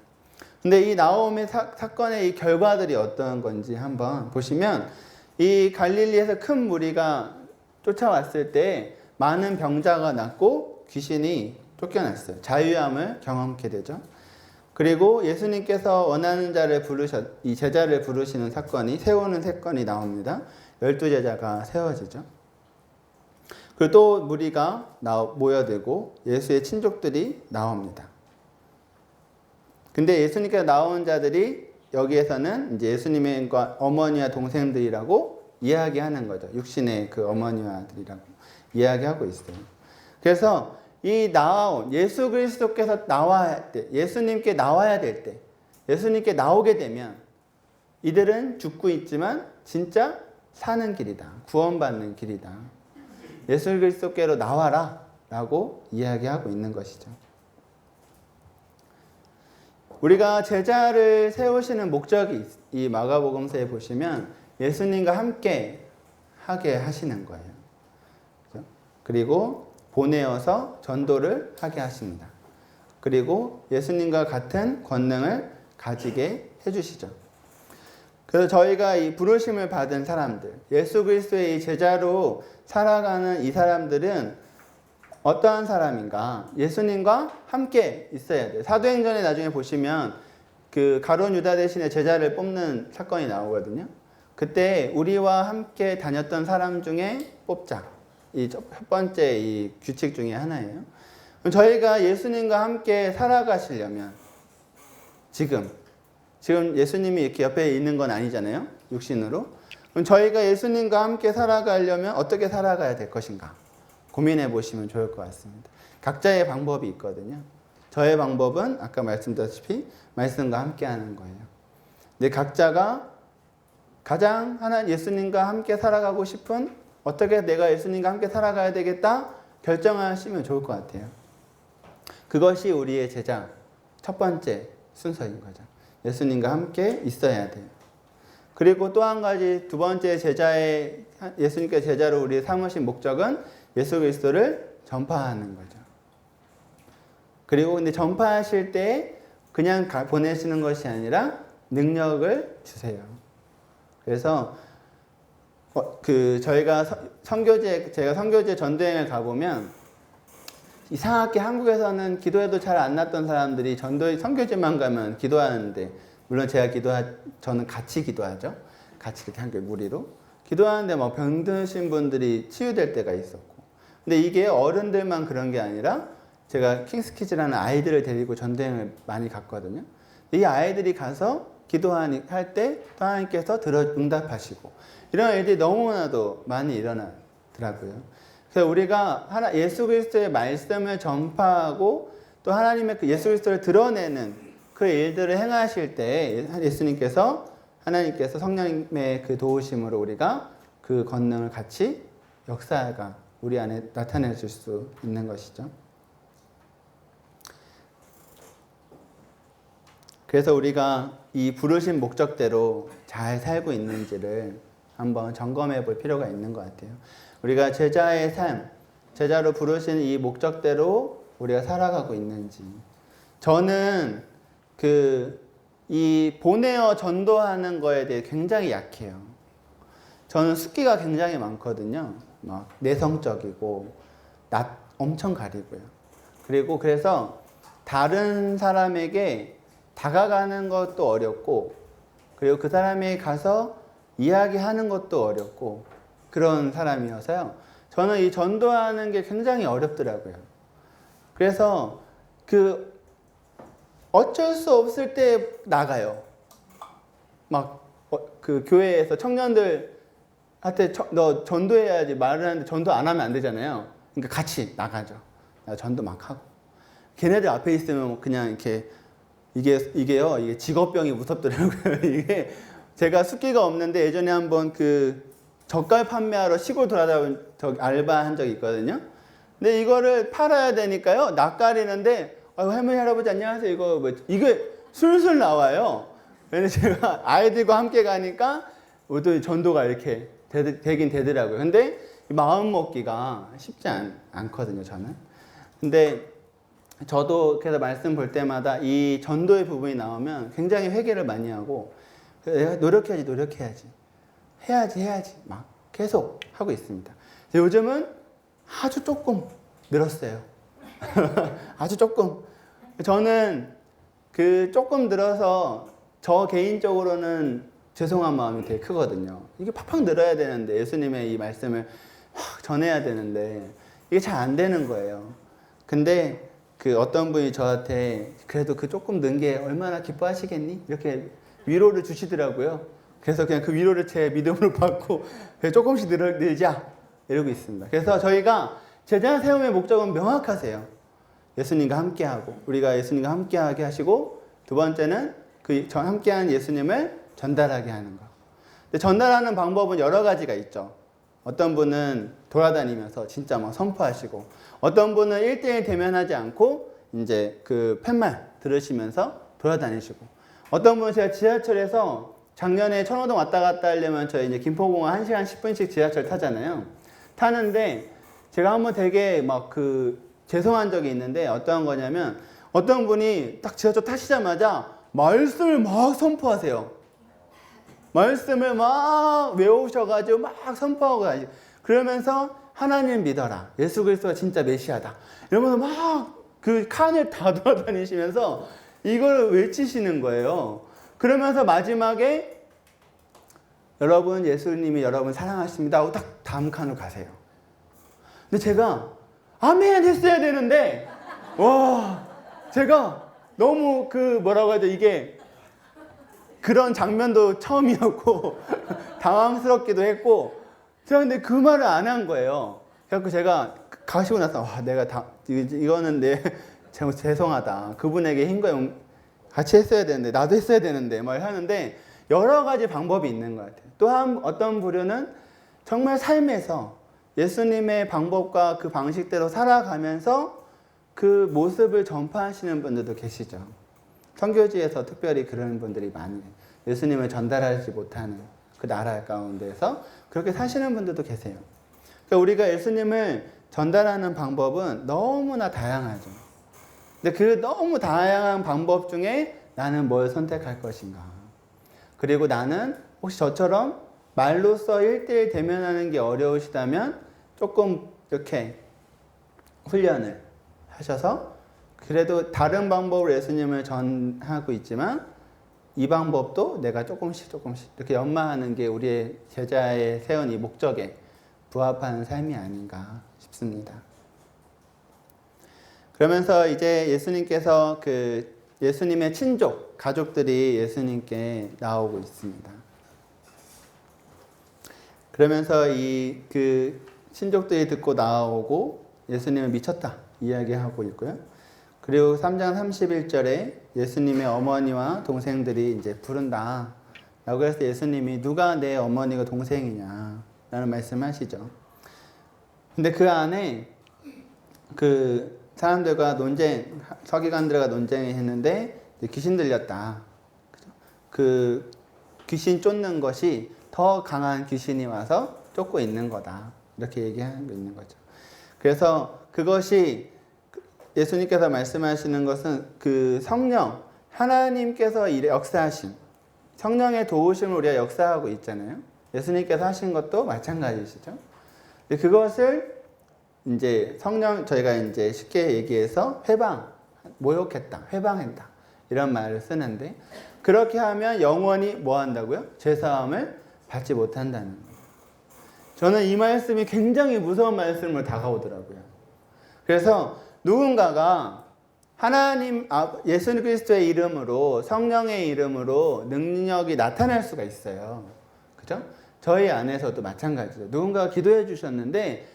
근데 이 나옴의 사건의 이 결과들이 어떤 건지 한번 보시면 이 갈릴리에서 큰 무리가 쫓아왔을 때 많은 병자가 낫고 귀신이 쫓겨났어요. 자유함을 경험하게 되죠. 그리고 예수님께서 원하는 이 제자를 부르시는 사건이 세우는 사건이 나옵니다. 12제자가 세워지죠. 그리고 또 무리가 모여들고 예수의 친족들이 나옵니다. 근데 예수님께서 나온 자들이 여기에서는 이제 예수님과 어머니와 동생들이라고 이야기하는 거죠. 육신의 그 어머니와 아들이라고 이야기하고 있어요. 그래서 이 예수 그리스도께서 나와야 때, 예수님께 나와야 될 때, 예수님께 나오게 되면 이들은 죽고 있지만 진짜 사는 길이다. 구원받는 길이다. 예수 그리스도께로 나와라 라고 이야기하고 있는 것이죠. 우리가 제자를 세우시는 목적이 이 마가복음서에 보시면 예수님과 함께 하게 하시는 거예요. 그리고 보내어서 전도를 하게 하십니다. 그리고 예수님과 같은 권능을 가지게 해주시죠. 그래서 저희가 이 부르심을 받은 사람들, 예수 그리스도의 이 제자로 살아가는 이 사람들은 어떠한 사람인가? 예수님과 함께 있어야 돼요. 사도행전에 나중에 보시면 그 가룟 유다 대신에 제자를 뽑는 사건이 나오거든요. 그때 우리와 함께 다녔던 사람 중에 뽑자. 이 첫 번째 이 규칙 중에 하나예요. 저희가 예수님과 함께 살아가시려면 지금 예수님이 이렇게 옆에 있는 건 아니잖아요. 육신으로. 그럼 저희가 예수님과 함께 살아가려면 어떻게 살아가야 될 것인가? 고민해 보시면 좋을 것 같습니다. 각자의 방법이 있거든요. 저의 방법은 아까 말씀드렸다시피 말씀과 함께 하는 거예요. 근데 각자가 가장 예수님과 함께 살아가고 싶은, 어떻게 내가 예수님과 함께 살아가야 되겠다 결정하시면 좋을 것 같아요. 그것이 우리의 제자 첫 번째 순서인 거죠. 예수님과 함께 있어야 돼요. 그리고 또 한 가지, 두 번째 예수님께 제자로 우리 삼으신 목적은 예수 그리스도를 전파하는 거죠. 그리고 근데 전파하실 때 그냥 보내시는 것이 아니라 능력을 주세요. 그래서 제가 선교제 전도여행을 가보면 이상하게 한국에서는 기도해도 잘 안 났던 사람들이 선교제만 가면 기도하는데, 물론 저는 같이 기도하죠. 같이 이렇게 한국에 무리로 기도하는데 막 병드신 분들이 치유될 때가 있었고, 근데 이게 어른들만 그런 게 아니라 제가 킹스키즈라는 아이들을 데리고 전도여행을 많이 갔거든요. 이 아이들이 가서 기도할 때 하나님께서 응답하시고, 이런 일들이 너무나도 많이 일어나더라고요. 그래서 우리가 예수 그리스도의 말씀을 전파하고 또 하나님의 그 예수 그리스도를 드러내는 그 일들을 행하실 때 하나님께서 성령님의 그 도우심으로 우리가 그 권능을 같이 역사가 우리 안에 나타내 줄 수 있는 것이죠. 그래서 우리가 이 부르신 목적대로 잘 살고 있는지를 한번 점검해 볼 필요가 있는 것 같아요. 우리가 제자의 삶, 제자로 부르신 이 목적대로 우리가 살아가고 있는지. 저는 이 보내어 전도하는 거에 대해 굉장히 약해요. 저는 숫기가 굉장히 많거든요. 막 내성적이고 낯 엄청 가리고요. 그리고 그래서 다른 사람에게 다가가는 것도 어렵고, 그리고 그 사람이 가서 이야기하는 것도 어렵고 그런 사람이어서요. 저는 이 전도하는 게 굉장히 어렵더라고요. 그래서 어쩔 수 없을 때 나가요. 교회에서 청년들한테 너 전도해야지 말을 하는데 전도 안 하면 안 되잖아요. 그러니까 같이 나가죠. 전도 막 하고. 걔네들 앞에 있으면 그냥 이렇게 이게 직업병이 무섭더라고요. 이게 제가 숫기가 없는데 예전에 한번 젓갈 판매하러 시골 돌아다니는 알바한 적이 있거든요. 근데 이거를 팔아야 되니까요. 낯가리는데 할머니 할아버지 안녕하세요. 이게 술술 나와요. 그래서 제가 아이들과 함께 가니까 또 전도가 이렇게 되긴 되더라고요. 근데 마음 먹기가 쉽지 않거든요, 저는. 근데 저도 그래서 말씀 볼 때마다 이 전도의 부분이 나오면 굉장히 회개를 많이 하고, 내가 노력해야지 해야지 막 계속 하고 있습니다. 요즘은 아주 조금 늘었어요. 아주 조금. 저는 조금 늘어서 저 개인적으로는 죄송한 마음이 되게 크거든요. 이게 팍팍 늘어야 되는데, 예수님의 이 말씀을 확 전해야 되는데 이게 잘 안 되는 거예요. 근데 어떤 분이 저한테 그래도 조금 는 게 얼마나 기뻐하시겠니? 이렇게 위로를 주시더라고요. 그래서 그냥 그 위로를 제 믿음으로 받고 조금씩 늘자 이러고 있습니다. 그래서 저희가 제자 세움의 목적은 명확하세요. 예수님과 함께하고, 우리가 예수님과 함께하게 하시고, 두 번째는 함께한 예수님을 전달하게 하는 것. 근데 전달하는 방법은 여러 가지가 있죠. 어떤 분은 돌아다니면서 진짜 막 선포하시고, 어떤 분은 1대1 대면하지 않고 이제 팻말 들으시면서 돌아다니시고, 어떤 분은 제가 지하철에서 작년에 천호동 왔다 갔다 하려면 저희 이제 김포공항 1시간 10분씩 지하철 타잖아요. 타는데 제가 한번 되게 죄송한 적이 있는데, 어떤 거냐면 어떤 분이 딱 지하철 타시자마자 말씀을 막 선포하세요. 말씀을 막 외우셔가지고 막 선포하고 가시고, 그러면서 하나님 믿어라, 예수 그리스도가 진짜 메시아다 이러면서 막 칸을 다 돌아다니시면서 이걸 외치시는 거예요. 그러면서 마지막에 여러분 예수님이 여러분 사랑하십니다 하고 딱 다음 칸으로 가세요. 근데 제가 아멘 했어야 되는데, 제가 너무 뭐라고 하죠, 이게 그런 장면도 처음이었고 당황스럽기도 했고, 제가 근데 그 말을 안 한 거예요. 그래서 제가 가시고 나서 내가 이거는 죄송하다. 그분에게 힘과 같이 했어야 되는데, 나도 했어야 되는데, 막 하는데, 여러 가지 방법이 있는 것 같아요. 또한 어떤 부류는 정말 삶에서 예수님의 방법과 그 방식대로 살아가면서 그 모습을 전파하시는 분들도 계시죠. 선교지에서 특별히 그런 분들이 많이 예수님을 전달하지 못하는 그 나라 가운데서 그렇게 사시는 분들도 계세요. 그러니까 우리가 예수님을 전달하는 방법은 너무나 다양하죠. 근데 그 너무 다양한 방법 중에 나는 뭘 선택할 것인가. 그리고 나는 혹시 저처럼 말로써 1대1 대면하는 게 어려우시다면 조금 이렇게 훈련을 하셔서 그래도 다른 방법으로 예수님을 전하고 있지만 이 방법도 내가 조금씩 이렇게 연마하는 게 우리의 제자의 세운 이 목적에 부합하는 삶이 아닌가 싶습니다. 그러면서 이제 예수님께서 그 예수님의 친족, 가족들이 예수님께 나오고 있습니다. 그러면서 그 친족들이 듣고 나오고 예수님은 미쳤다 이야기하고 있고요. 그리고 3장 31절에 예수님의 어머니와 동생들이 이제 부른다. 라고 해서 예수님이 누가 내 어머니가 동생이냐 라는 말씀하시죠. 근데 그 안에 그 사람들과 서기관들과 논쟁을 했는데 귀신 들렸다. 그 귀신 쫓는 것이 더 강한 귀신이 와서 쫓고 있는 거다. 이렇게 얘기하고 있는 거죠. 그래서 그것이 예수님께서 말씀하시는 것은 그 성령, 하나님께서 역사하신 성령의 도우심을 우리가 역사하고 있잖아요. 예수님께서 하신 것도 마찬가지시죠. 그것을 이제 저희가 이제 쉽게 얘기해서 모욕했다, 회방했다 이런 말을 쓰는데 그렇게 하면 영원히 뭐 한다고요? 죄사함을 받지 못한다는 거예요. 저는 이 말씀이 굉장히 무서운 말씀으로 다가오더라고요. 그래서 누군가가 예수 그리스도의 이름으로 성령의 이름으로 능력이 나타날 수가 있어요. 그죠? 저희 안에서도 마찬가지죠. 누군가가 기도해 주셨는데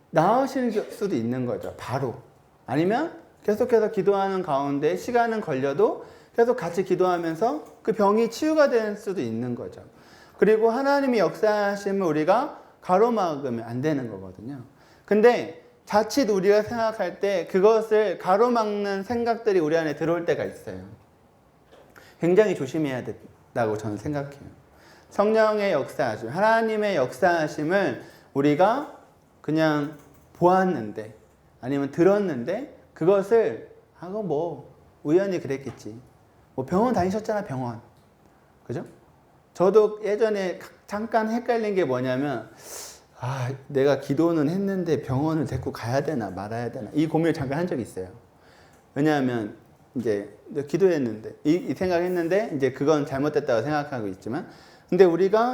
나으실 수도 있는 거죠. 바로. 아니면 계속해서 기도하는 가운데 시간은 걸려도 계속 같이 기도하면서 그 병이 치유가 될 수도 있는 거죠. 그리고 하나님이 역사하심을 우리가 가로막으면 안 되는 거거든요. 근데 자칫 우리가 생각할 때 그것을 가로막는 생각들이 우리 안에 들어올 때가 있어요. 굉장히 조심해야 된다고 저는 생각해요. 성령의 역사하심, 하나님의 역사하심을 우리가 그냥 보았는데 아니면 들었는데 그것을 뭐 우연히 그랬겠지. 뭐 병원 다니셨잖아, 병원. 그죠? 저도 예전에 잠깐 헷갈린 게 뭐냐면 내가 기도는 했는데 병원을 데리고 가야 되나 말아야 되나 이 고민을 잠깐 한 적이 있어요. 왜냐하면 이제 기도했는데 이 생각했는데 이제 그건 잘못됐다고 생각하고 있지만 근데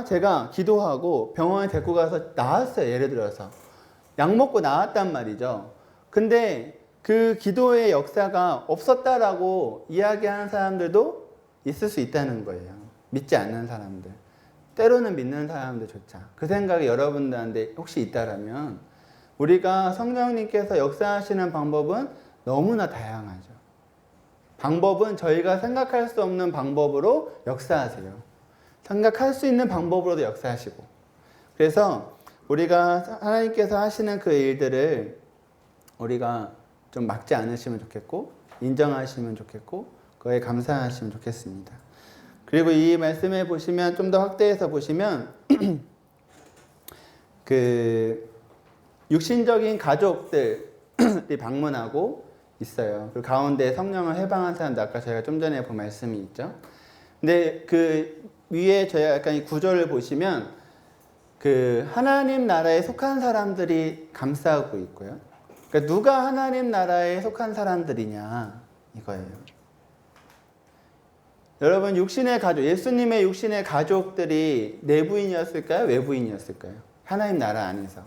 제가 기도하고 병원에 데리고 가서 나았어요. 예를 들어서 약 먹고 나았단 말이죠. 근데 그 기도의 역사가 없었다라고 이야기하는 사람들도 있을 수 있다는 거예요. 믿지 않는 사람들. 때로는 믿는 사람들조차. 그 생각이 여러분들한테 혹시 있다라면 우리가 성령님께서 역사하시는 방법은 너무나 다양하죠. 방법은 저희가 생각할 수 없는 방법으로 역사하세요. 생각할 수 있는 방법으로도 역사하시고. 그래서 우리가 하나님께서 하시는 그 일들을 우리가 좀 막지 않으시면 좋겠고 인정하시면 좋겠고 그거에 감사하시면 좋겠습니다. 그리고 이 말씀에 보시면 좀 더 확대해서 보시면 그 육신적인 가족들이 방문하고 있어요. 그 가운데 성령을 해방한 사람들 아까 저희가 좀 전에 본 말씀이 있죠. 근데 그 위에 저희가 약간 이 구절을 보시면 그 하나님 나라에 속한 사람들이 감싸고 있고요. 그러니까 누가 하나님 나라에 속한 사람들이냐 이거예요. 여러분 육신의 가족, 예수님의 육신의 가족들이 내부인이었을까요? 외부인이었을까요? 하나님 나라 안에서.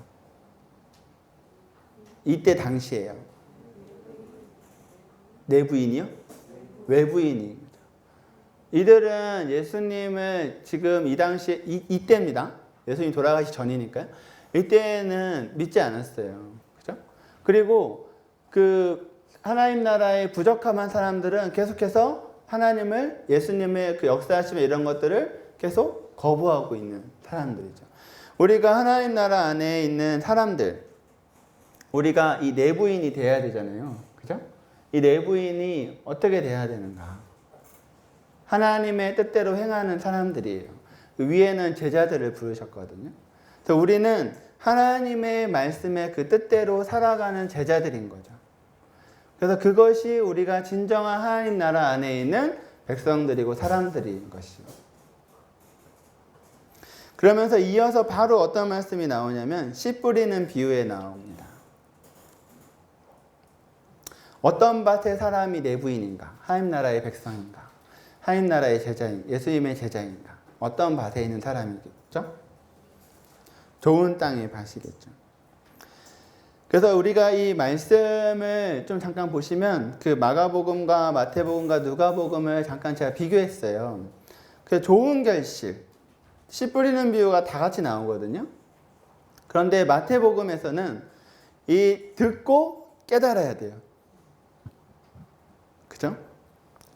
이때 당시에요. 내부인이요? 외부인이. 이들은 예수님을 지금 이 당시에 이때입니다. 예수님 돌아가시 전이니까요. 이때는 믿지 않았어요. 그죠? 그리고 그 하나님 나라에 부적합한 사람들은 계속해서 하나님을, 예수님의 그 역사하심의 이런 것들을 계속 거부하고 있는 사람들이죠. 우리가 하나님 나라 안에 있는 사람들, 우리가 이 내부인이 돼야 되잖아요. 그죠? 이 내부인이 어떻게 돼야 되는가? 하나님의 뜻대로 행하는 사람들이에요. 위에는 제자들을 부르셨거든요. 그래서 우리는 하나님의 말씀의 그 뜻대로 살아가는 제자들인 거죠. 그래서 그것이 우리가 진정한 하나님 나라 안에 있는 백성들이고 사람들인 것이죠. 그러면서 이어서 바로 어떤 말씀이 나오냐면 씨 뿌리는 비유에 나옵니다. 어떤 밭의 사람이 내부인인가? 하나님 나라의 백성인가? 하나님 나라의 제자인, 예수님의 제자인가? 어떤 밭에 있는 사람이겠죠? 좋은 땅의 밭이겠죠. 그래서 우리가 이 말씀을 좀 잠깐 보시면 그 마가복음과 마태복음과 누가복음을 잠깐 제가 비교했어요. 그 좋은 결실, 씨 뿌리는 비유가 다 같이 나오거든요. 그런데 마태복음에서는 이 듣고 깨달아야 돼요. 그죠?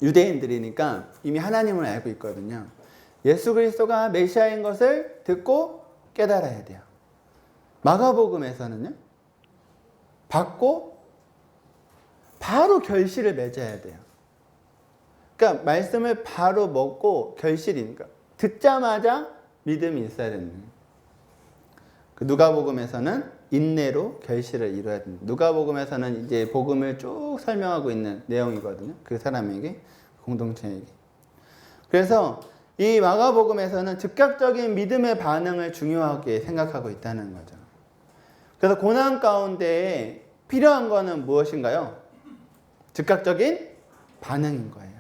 유대인들이니까 이미 하나님을 알고 있거든요. 예수 그리스도가 메시아인 것을 듣고 깨달아야 돼요. 마가복음에서는요, 받고 바로 결실을 맺어야 돼요. 그러니까 말씀을 바로 먹고 결실이니까 듣자마자 믿음이 있어야 되는 거예요. 그 누가복음에서는 인내로 결실을 이루어야 됩니다. 누가복음에서는 이제 복음을 쭉 설명하고 있는 내용이거든요. 그 사람에게, 공동체에게. 그래서 이 마가복음에서는 즉각적인 믿음의 반응을 중요하게 생각하고 있다는 거죠. 그래서 고난 가운데 필요한 거는 무엇인가요? 즉각적인 반응인 거예요.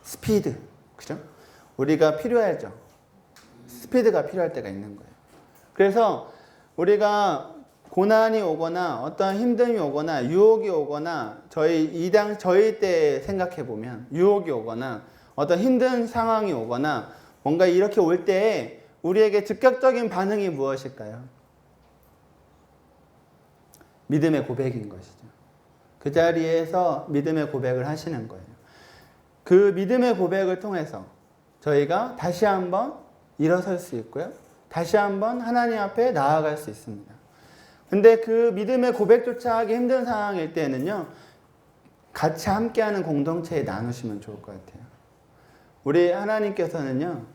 스피드. 그죠? 우리가 필요하죠. 스피드가 필요할 때가 있는 거예요. 그래서 우리가 고난이 오거나 어떤 힘듦이 오거나 유혹이 오거나 저희 때 생각해 보면 유혹이 오거나 어떤 힘든 상황이 오거나 뭔가 이렇게 올 때에 우리에게 즉각적인 반응이 무엇일까요? 믿음의 고백인 것이죠. 그 자리에서 믿음의 고백을 하시는 거예요. 그 믿음의 고백을 통해서 저희가 다시 한번 일어설 수 있고요. 다시 한번 하나님 앞에 나아갈 수 있습니다. 근데 그 믿음의 고백조차 하기 힘든 상황일 때는요, 같이 함께하는 공동체에 나누시면 좋을 것 같아요. 우리 하나님께서는요,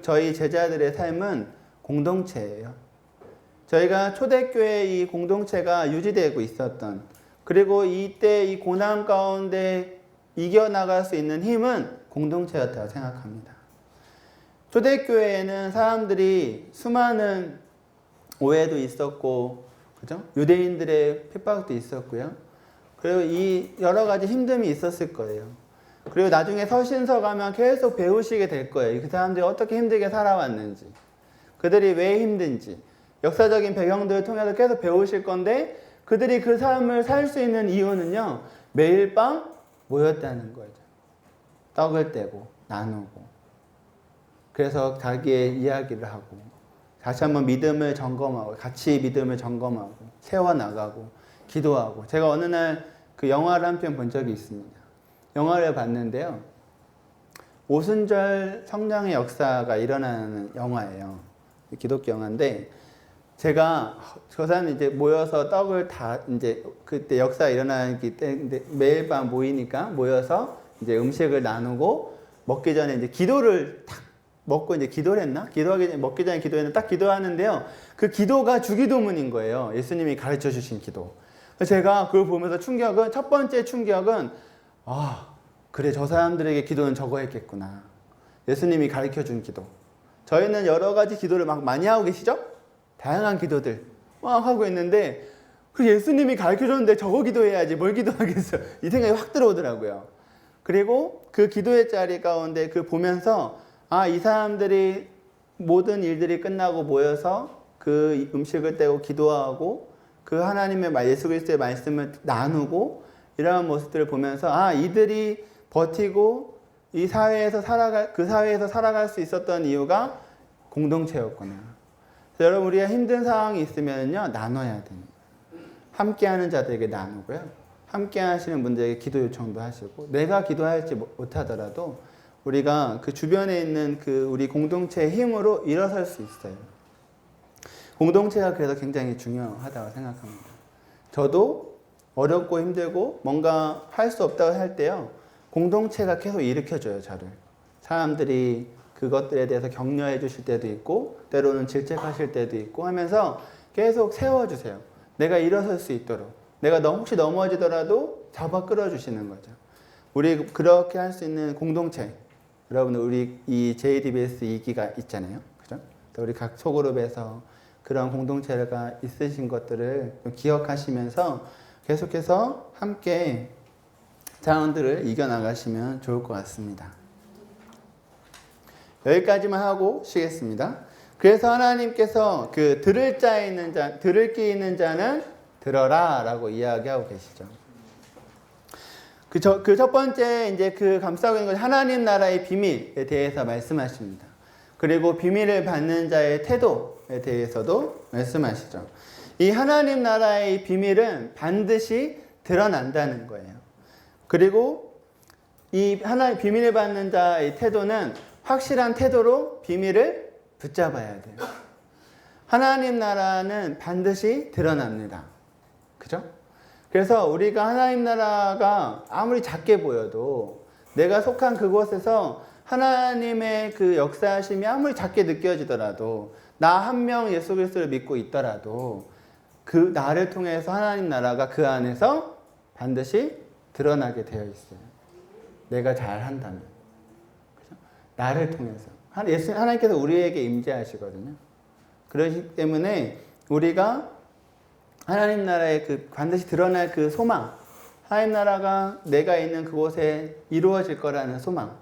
저희 제자들의 삶은 공동체예요. 저희가 초대교회 이 공동체가 유지되고 있었던, 그리고 이때 이 고난 가운데 이겨나갈 수 있는 힘은 공동체였다고 생각합니다. 초대교회에는 사람들이 수많은 오해도 있었고, 그죠? 유대인들의 핍박도 있었고요. 그리고 이 여러 가지 힘듦이 있었을 거예요. 그리고 나중에 서신서 가면 계속 배우시게 될 거예요. 그 사람들이 어떻게 힘들게 살아왔는지, 그들이 왜 힘든지, 역사적인 배경들을 통해서 계속 배우실 건데, 그들이 그 삶을 살 수 있는 이유는요, 매일 밤 모였다는 거죠. 떡을 떼고 나누고, 그래서 자기의 이야기를 하고, 다시 한번 믿음을 점검하고, 같이 믿음을 점검하고, 세워나가고, 기도하고. 제가 어느 날 그 영화를 한 편 본 적이 있습니다. 영화를 봤는데요, 오순절 성령의 역사가 일어나는 영화예요. 기독교 영화인데, 제가 저 사람이 이제 모여서 떡을 다 이제 그때 역사 일어나기 때문에 매일 밤 모이니까 모여서 이제 음식을 나누고 먹기 전에 이제 기도를 딱 먹고 이제 기도를 했나? 기도하기 전에 먹기 전에 기도했는데 딱 기도하는데요. 그 기도가 주기도문인 거예요. 예수님이 가르쳐 주신 기도. 그래서 제가 그걸 보면서 첫 번째 충격은 그래, 저 사람들에게 기도는 저거 했겠구나. 예수님이 가르쳐 준 기도. 저희는 여러 가지 기도를 막 많이 하고 계시죠? 다양한 기도들 막 하고 있는데, 그 예수님이 가르쳐 줬는데 저거 기도해야지 뭘 기도하겠어, 이 생각이 확 들어오더라고요. 그리고 그 기도의 자리 가운데 그 보면서 이 사람들이 모든 일들이 끝나고 모여서 그 음식을 떼고 기도하고 그 하나님의 예수 그리스도의 말씀을 나누고 이러한 모습들을 보면서 이들이 버티고 이 사회에서 살아갈 수 있었던 이유가 공동체였구나. 여러분, 우리가 힘든 상황이 있으면요, 나눠야 됩니다. 함께하는 자들에게 나누고요. 함께 하시는 분들에게 기도 요청도 하시고, 내가 기도할지 못하더라도 우리가 그 주변에 있는 그 우리 공동체의 힘으로 일어설 수 있어요. 공동체가 그래서 굉장히 중요하다고 생각합니다. 저도 어렵고 힘들고 뭔가 할 수 없다고 할 때요, 공동체가 계속 일으켜줘요, 저를. 사람들이 그것들에 대해서 격려해 주실 때도 있고, 때로는 질책하실 때도 있고 하면서 계속 세워주세요. 내가 일어설 수 있도록. 내가 혹시 넘어지더라도 잡아 끌어주시는 거죠. 우리 그렇게 할 수 있는 공동체. 여러분, 우리 이 JDBS 2기가 있잖아요. 그죠? 우리 각 소그룹에서 그런 공동체가 있으신 것들을 좀 기억하시면서 계속해서 함께 자원들을 이겨나가시면 좋을 것 같습니다. 여기까지만 하고 쉬겠습니다. 그래서 하나님께서 그 들을 귀 있는 자는 들어라 라고 이야기하고 계시죠. 그 첫 번째 이제 그 감싸고 있는 건 하나님 나라의 비밀에 대해서 말씀하십니다. 그리고 비밀을 받는 자의 태도에 대해서도 말씀하시죠. 이 하나님 나라의 비밀은 반드시 드러난다는 거예요. 그리고 이 비밀을 받는 자의 태도는 확실한 태도로 비밀을 붙잡아야 돼요. 하나님 나라는 반드시 드러납니다. 그죠? 그래서 우리가 하나님 나라가 아무리 작게 보여도 내가 속한 그곳에서 하나님의 그 역사하심이 아무리 작게 느껴지더라도, 나 한 명 예수 그리스도를 믿고 있더라도 그 나를 통해서 하나님 나라가 그 안에서 반드시 드러나게 되어 있어요. 내가 잘한다면. 그죠? 나를 통해서. 하나님께서 우리에게 임재하시거든요. 그렇기 때문에 우리가 하나님 나라의 그 반드시 드러날 그 소망, 하나님 나라가 내가 있는 그곳에 이루어질 거라는 소망.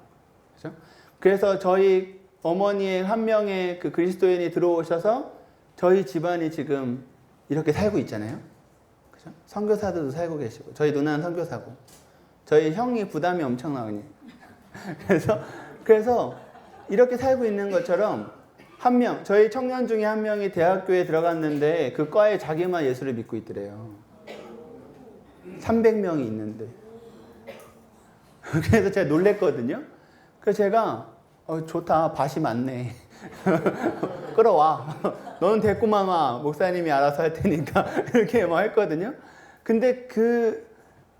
그죠? 그래서 저희 어머니의 한 명의 그 그리스도인이 들어오셔서 저희 집안이 지금 이렇게 살고 있잖아요. 그죠? 선교사들도 살고 계시고, 저희 누나는 선교사고, 저희 형이 부담이 엄청나거든요. 그래서 이렇게 살고 있는 것처럼 저희 청년 중에 한 명이 대학교에 들어갔는데 그 과에 자기만 예수를 믿고 있더래요. 300명이 있는데. 그래서 제가 놀랬거든요. 그래서 제가 좋다, 밭이 많네. 끌어와. 너는 데리고만 와. 목사님이 알아서 할 테니까. 이렇게 막 했거든요. 근데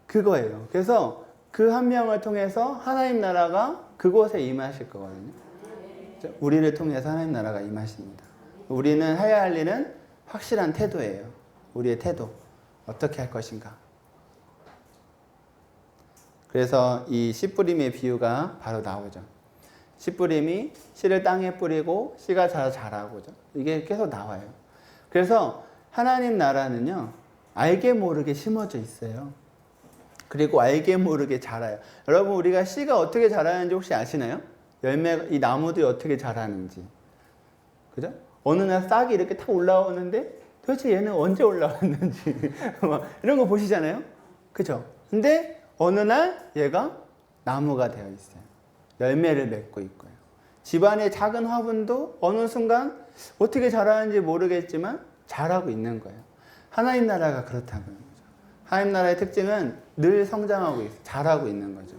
그거예요. 그래서 그 한 명을 통해서 하나님 나라가 그곳에 임하실 거거든요. 우리를 통해서 하나님 나라가 임하십니다. 우리는 해야 할 일은 확실한 태도예요. 우리의 태도. 어떻게 할 것인가. 그래서 이 씨뿌림의 비유가 바로 나오죠. 씨뿌림이 씨를 땅에 뿌리고 씨가 자라고죠. 이게 계속 나와요. 그래서 하나님 나라는요, 알게 모르게 심어져 있어요. 그리고 알게 모르게 자라요. 여러분, 우리가 씨가 어떻게 자라는지 혹시 아시나요? 이 나무들이 어떻게 자라는지. 그죠? 어느 날 싹이 이렇게 탁 올라오는데 도대체 얘는 언제 올라왔는지 이런 거 보시잖아요. 그죠? 근데 어느 날 얘가 나무가 되어 있어요. 열매를 맺고 있고요. 집안의 작은 화분도 어느 순간 어떻게 자라는지 모르겠지만 자라고 있는 거예요. 하나님 나라가 그렇다고요. 하나님 나라의 특징은 늘 성장하고 있어요. 자라고 있는 거죠.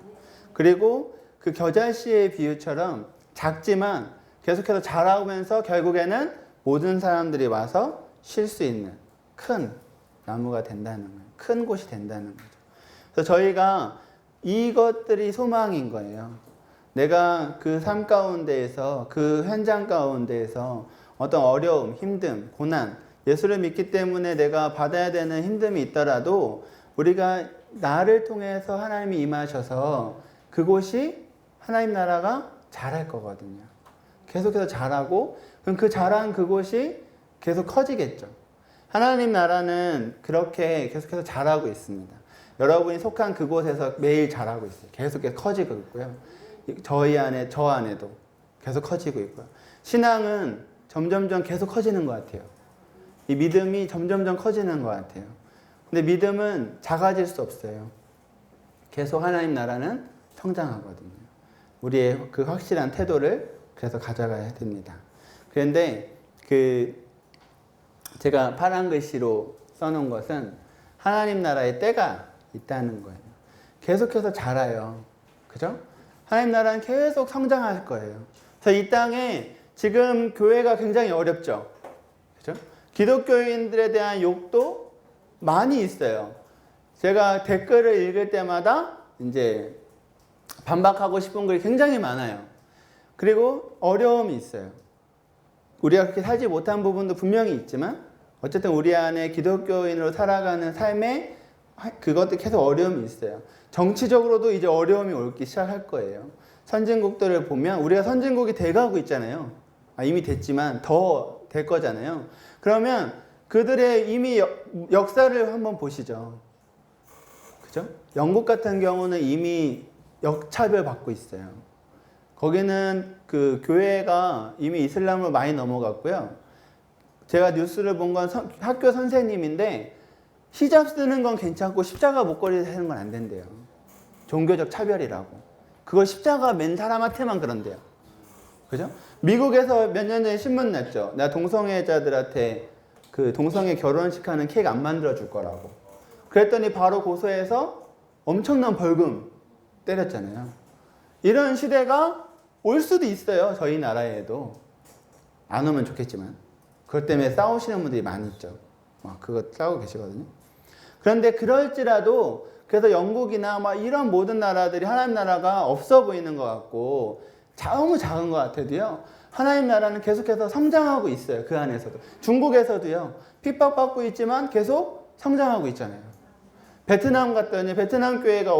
그리고 그 겨자씨의 비유처럼 작지만 계속해서 자라오면서 결국에는 모든 사람들이 와서 쉴 수 있는 큰 나무가 된다는 거예요. 큰 곳이 된다는 거죠. 그래서 저희가 이것들이 소망인 거예요. 내가 그 삶 가운데에서, 그 현장 가운데에서 어떤 어려움, 힘듦, 고난, 예수를 믿기 때문에 내가 받아야 되는 힘듦이 있더라도 우리가 나를 통해서 하나님이 임하셔서 그곳이 하나님 나라가 자랄 거거든요. 계속해서 자라고, 그럼 그 자란 그곳이 계속 커지겠죠. 하나님 나라는 그렇게 계속해서 자라고 있습니다. 여러분이 속한 그곳에서 매일 자라고 있어요. 계속해서 커지고 있고요. 저 안에도 계속 커지고 있고요. 신앙은 점점점 계속 커지는 것 같아요. 이 믿음이 점점점 커지는 것 같아요. 근데 믿음은 작아질 수 없어요. 계속 하나님 나라는 성장하거든요. 우리의 그 확실한 태도를 그래서 가져가야 됩니다. 그런데 제가 파란 글씨로 써놓은 것은 하나님 나라의 때가 있다는 거예요. 계속해서 자라요. 그죠? 하나님 나라는 계속 성장할 거예요. 그래서 이 땅에 지금 교회가 굉장히 어렵죠. 그죠? 기독교인들에 대한 욕도 많이 있어요. 제가 댓글을 읽을 때마다 이제 반박하고 싶은 글이 굉장히 많아요. 그리고 어려움이 있어요. 우리가 그렇게 살지 못한 부분도 분명히 있지만 어쨌든 우리 안에 기독교인으로 살아가는 삶에 그것도 계속 어려움이 있어요. 정치적으로도 이제 어려움이 오기 시작할 거예요. 선진국들을 보면 우리가 선진국이 돼가고 있잖아요. 이미 됐지만 더 될 거잖아요. 그러면 그들의 이미 역사를 한번 보시죠. 그죠? 영국 같은 경우는 이미 역차별 받고 있어요. 거기는 그 교회가 이미 이슬람으로 많이 넘어갔고요. 제가 뉴스를 본 건 학교 선생님인데 히잡 쓰는 건 괜찮고 십자가 목걸이 하는 건 안 된대요. 종교적 차별이라고. 그걸 십자가 맨 사람한테만 그런대요. 그죠? 미국에서 몇 년 전에 신문 났죠. 나 동성애자들한테 그 동성애 결혼식 하는 케이크 안 만들어 줄 거라고. 그랬더니 바로 고소해서 엄청난 벌금 때렸잖아요. 이런 시대가 올 수도 있어요. 저희 나라에도. 안 오면 좋겠지만. 그것 때문에 싸우시는 분들이 많이 있죠. 그거 싸우고 계시거든요. 그런데 그럴지라도 그래서 영국이나 이런 모든 나라들이 하나님 나라가 없어 보이는 것 같고 너무 작은 것 같아도요. 하나님 나라는 계속해서 성장하고 있어요. 그 안에서도. 중국에서도요. 핍박받고 있지만 계속 성장하고 있잖아요. 베트남 갔더니 베트남 교회가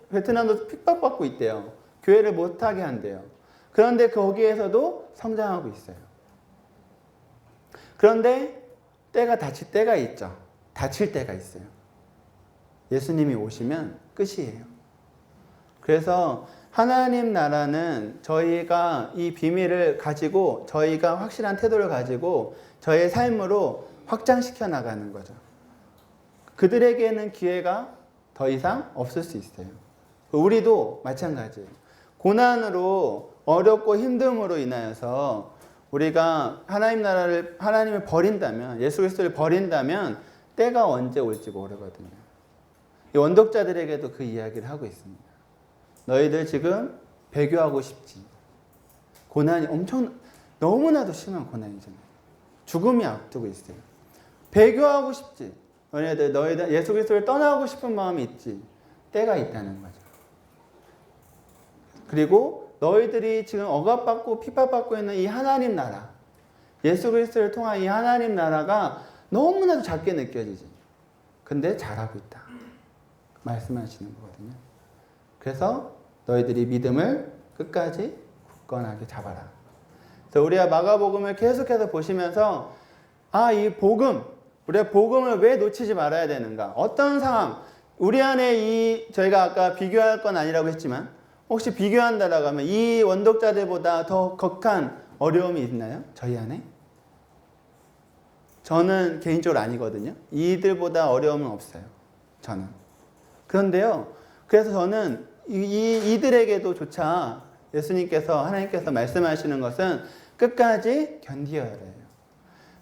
베트남도 핍박받고 있대요. 교회를 못하게 한대요. 그런데 거기에서도 성장하고 있어요. 그런데 때가 닥칠 때가 있죠. 닥칠 때가 있어요. 예수님이 오시면 끝이에요. 그래서 하나님 나라는 저희가 이 비밀을 가지고 저희가 확실한 태도를 가지고 저의 삶으로 확장시켜 나가는 거죠. 그들에게는 기회가 더 이상 없을 수 있어요. 우리도 마찬가지예요. 고난으로 어렵고 힘듦으로 인하여서 우리가 하나님을 버린다면, 예수 그리스도를 버린다면 때가 언제 올지 모르거든요. 이 원독자들에게도 그 이야기를 하고 있습니다. 너희들 지금 배교하고 싶지. 고난이 너무나도 심한 고난이잖아요. 죽음이 앞두고 있어요. 배교하고 싶지. 너희들 예수 그리스도를 떠나고 싶은 마음이 있지. 때가 있다는 거죠. 그리고 너희들이 지금 억압받고 핍박받고 있는 이 하나님 나라, 예수 그리스도를 통한 이 하나님 나라가 너무나도 작게 느껴지지. 근데 잘하고 있다. 말씀하시는 거거든요. 그래서 너희들이 믿음을 끝까지 굳건하게 잡아라. 그래서 우리가 마가복음을 계속해서 보시면서 이 복음, 우리가 복음을 왜 놓치지 말아야 되는가? 어떤 상황, 우리 안에 저희가 아까 비교할 건 아니라고 했지만 혹시 비교한다라고 하면 이 원독자들보다 더 격한 어려움이 있나요? 저희 안에? 저는 개인적으로 아니거든요. 이들보다 어려움은 없어요. 저는. 그런데요. 그래서 저는 이들에게도 조차 하나님께서 말씀하시는 것은 끝까지 견디어야 해요.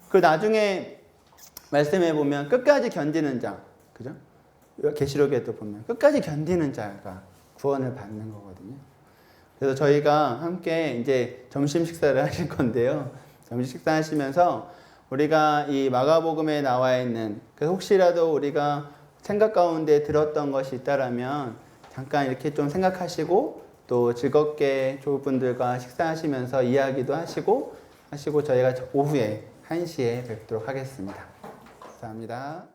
그 나중에 말씀해 보면 끝까지 견디는 자, 그죠? 계시록에도 보면 끝까지 견디는 자가 구원을 받는 거거든요. 그래서 저희가 함께 이제 점심 식사를 하실 건데요. 점심 식사 하시면서 우리가 이 마가복음에 나와 있는 그래서 혹시라도 우리가 생각 가운데 들었던 것이 있다라면 잠깐 이렇게 좀 생각하시고 또 즐겁게 조분들과 식사하시면서 이야기도 하시고 저희가 오후에 1시에 뵙도록 하겠습니다. 감사합니다.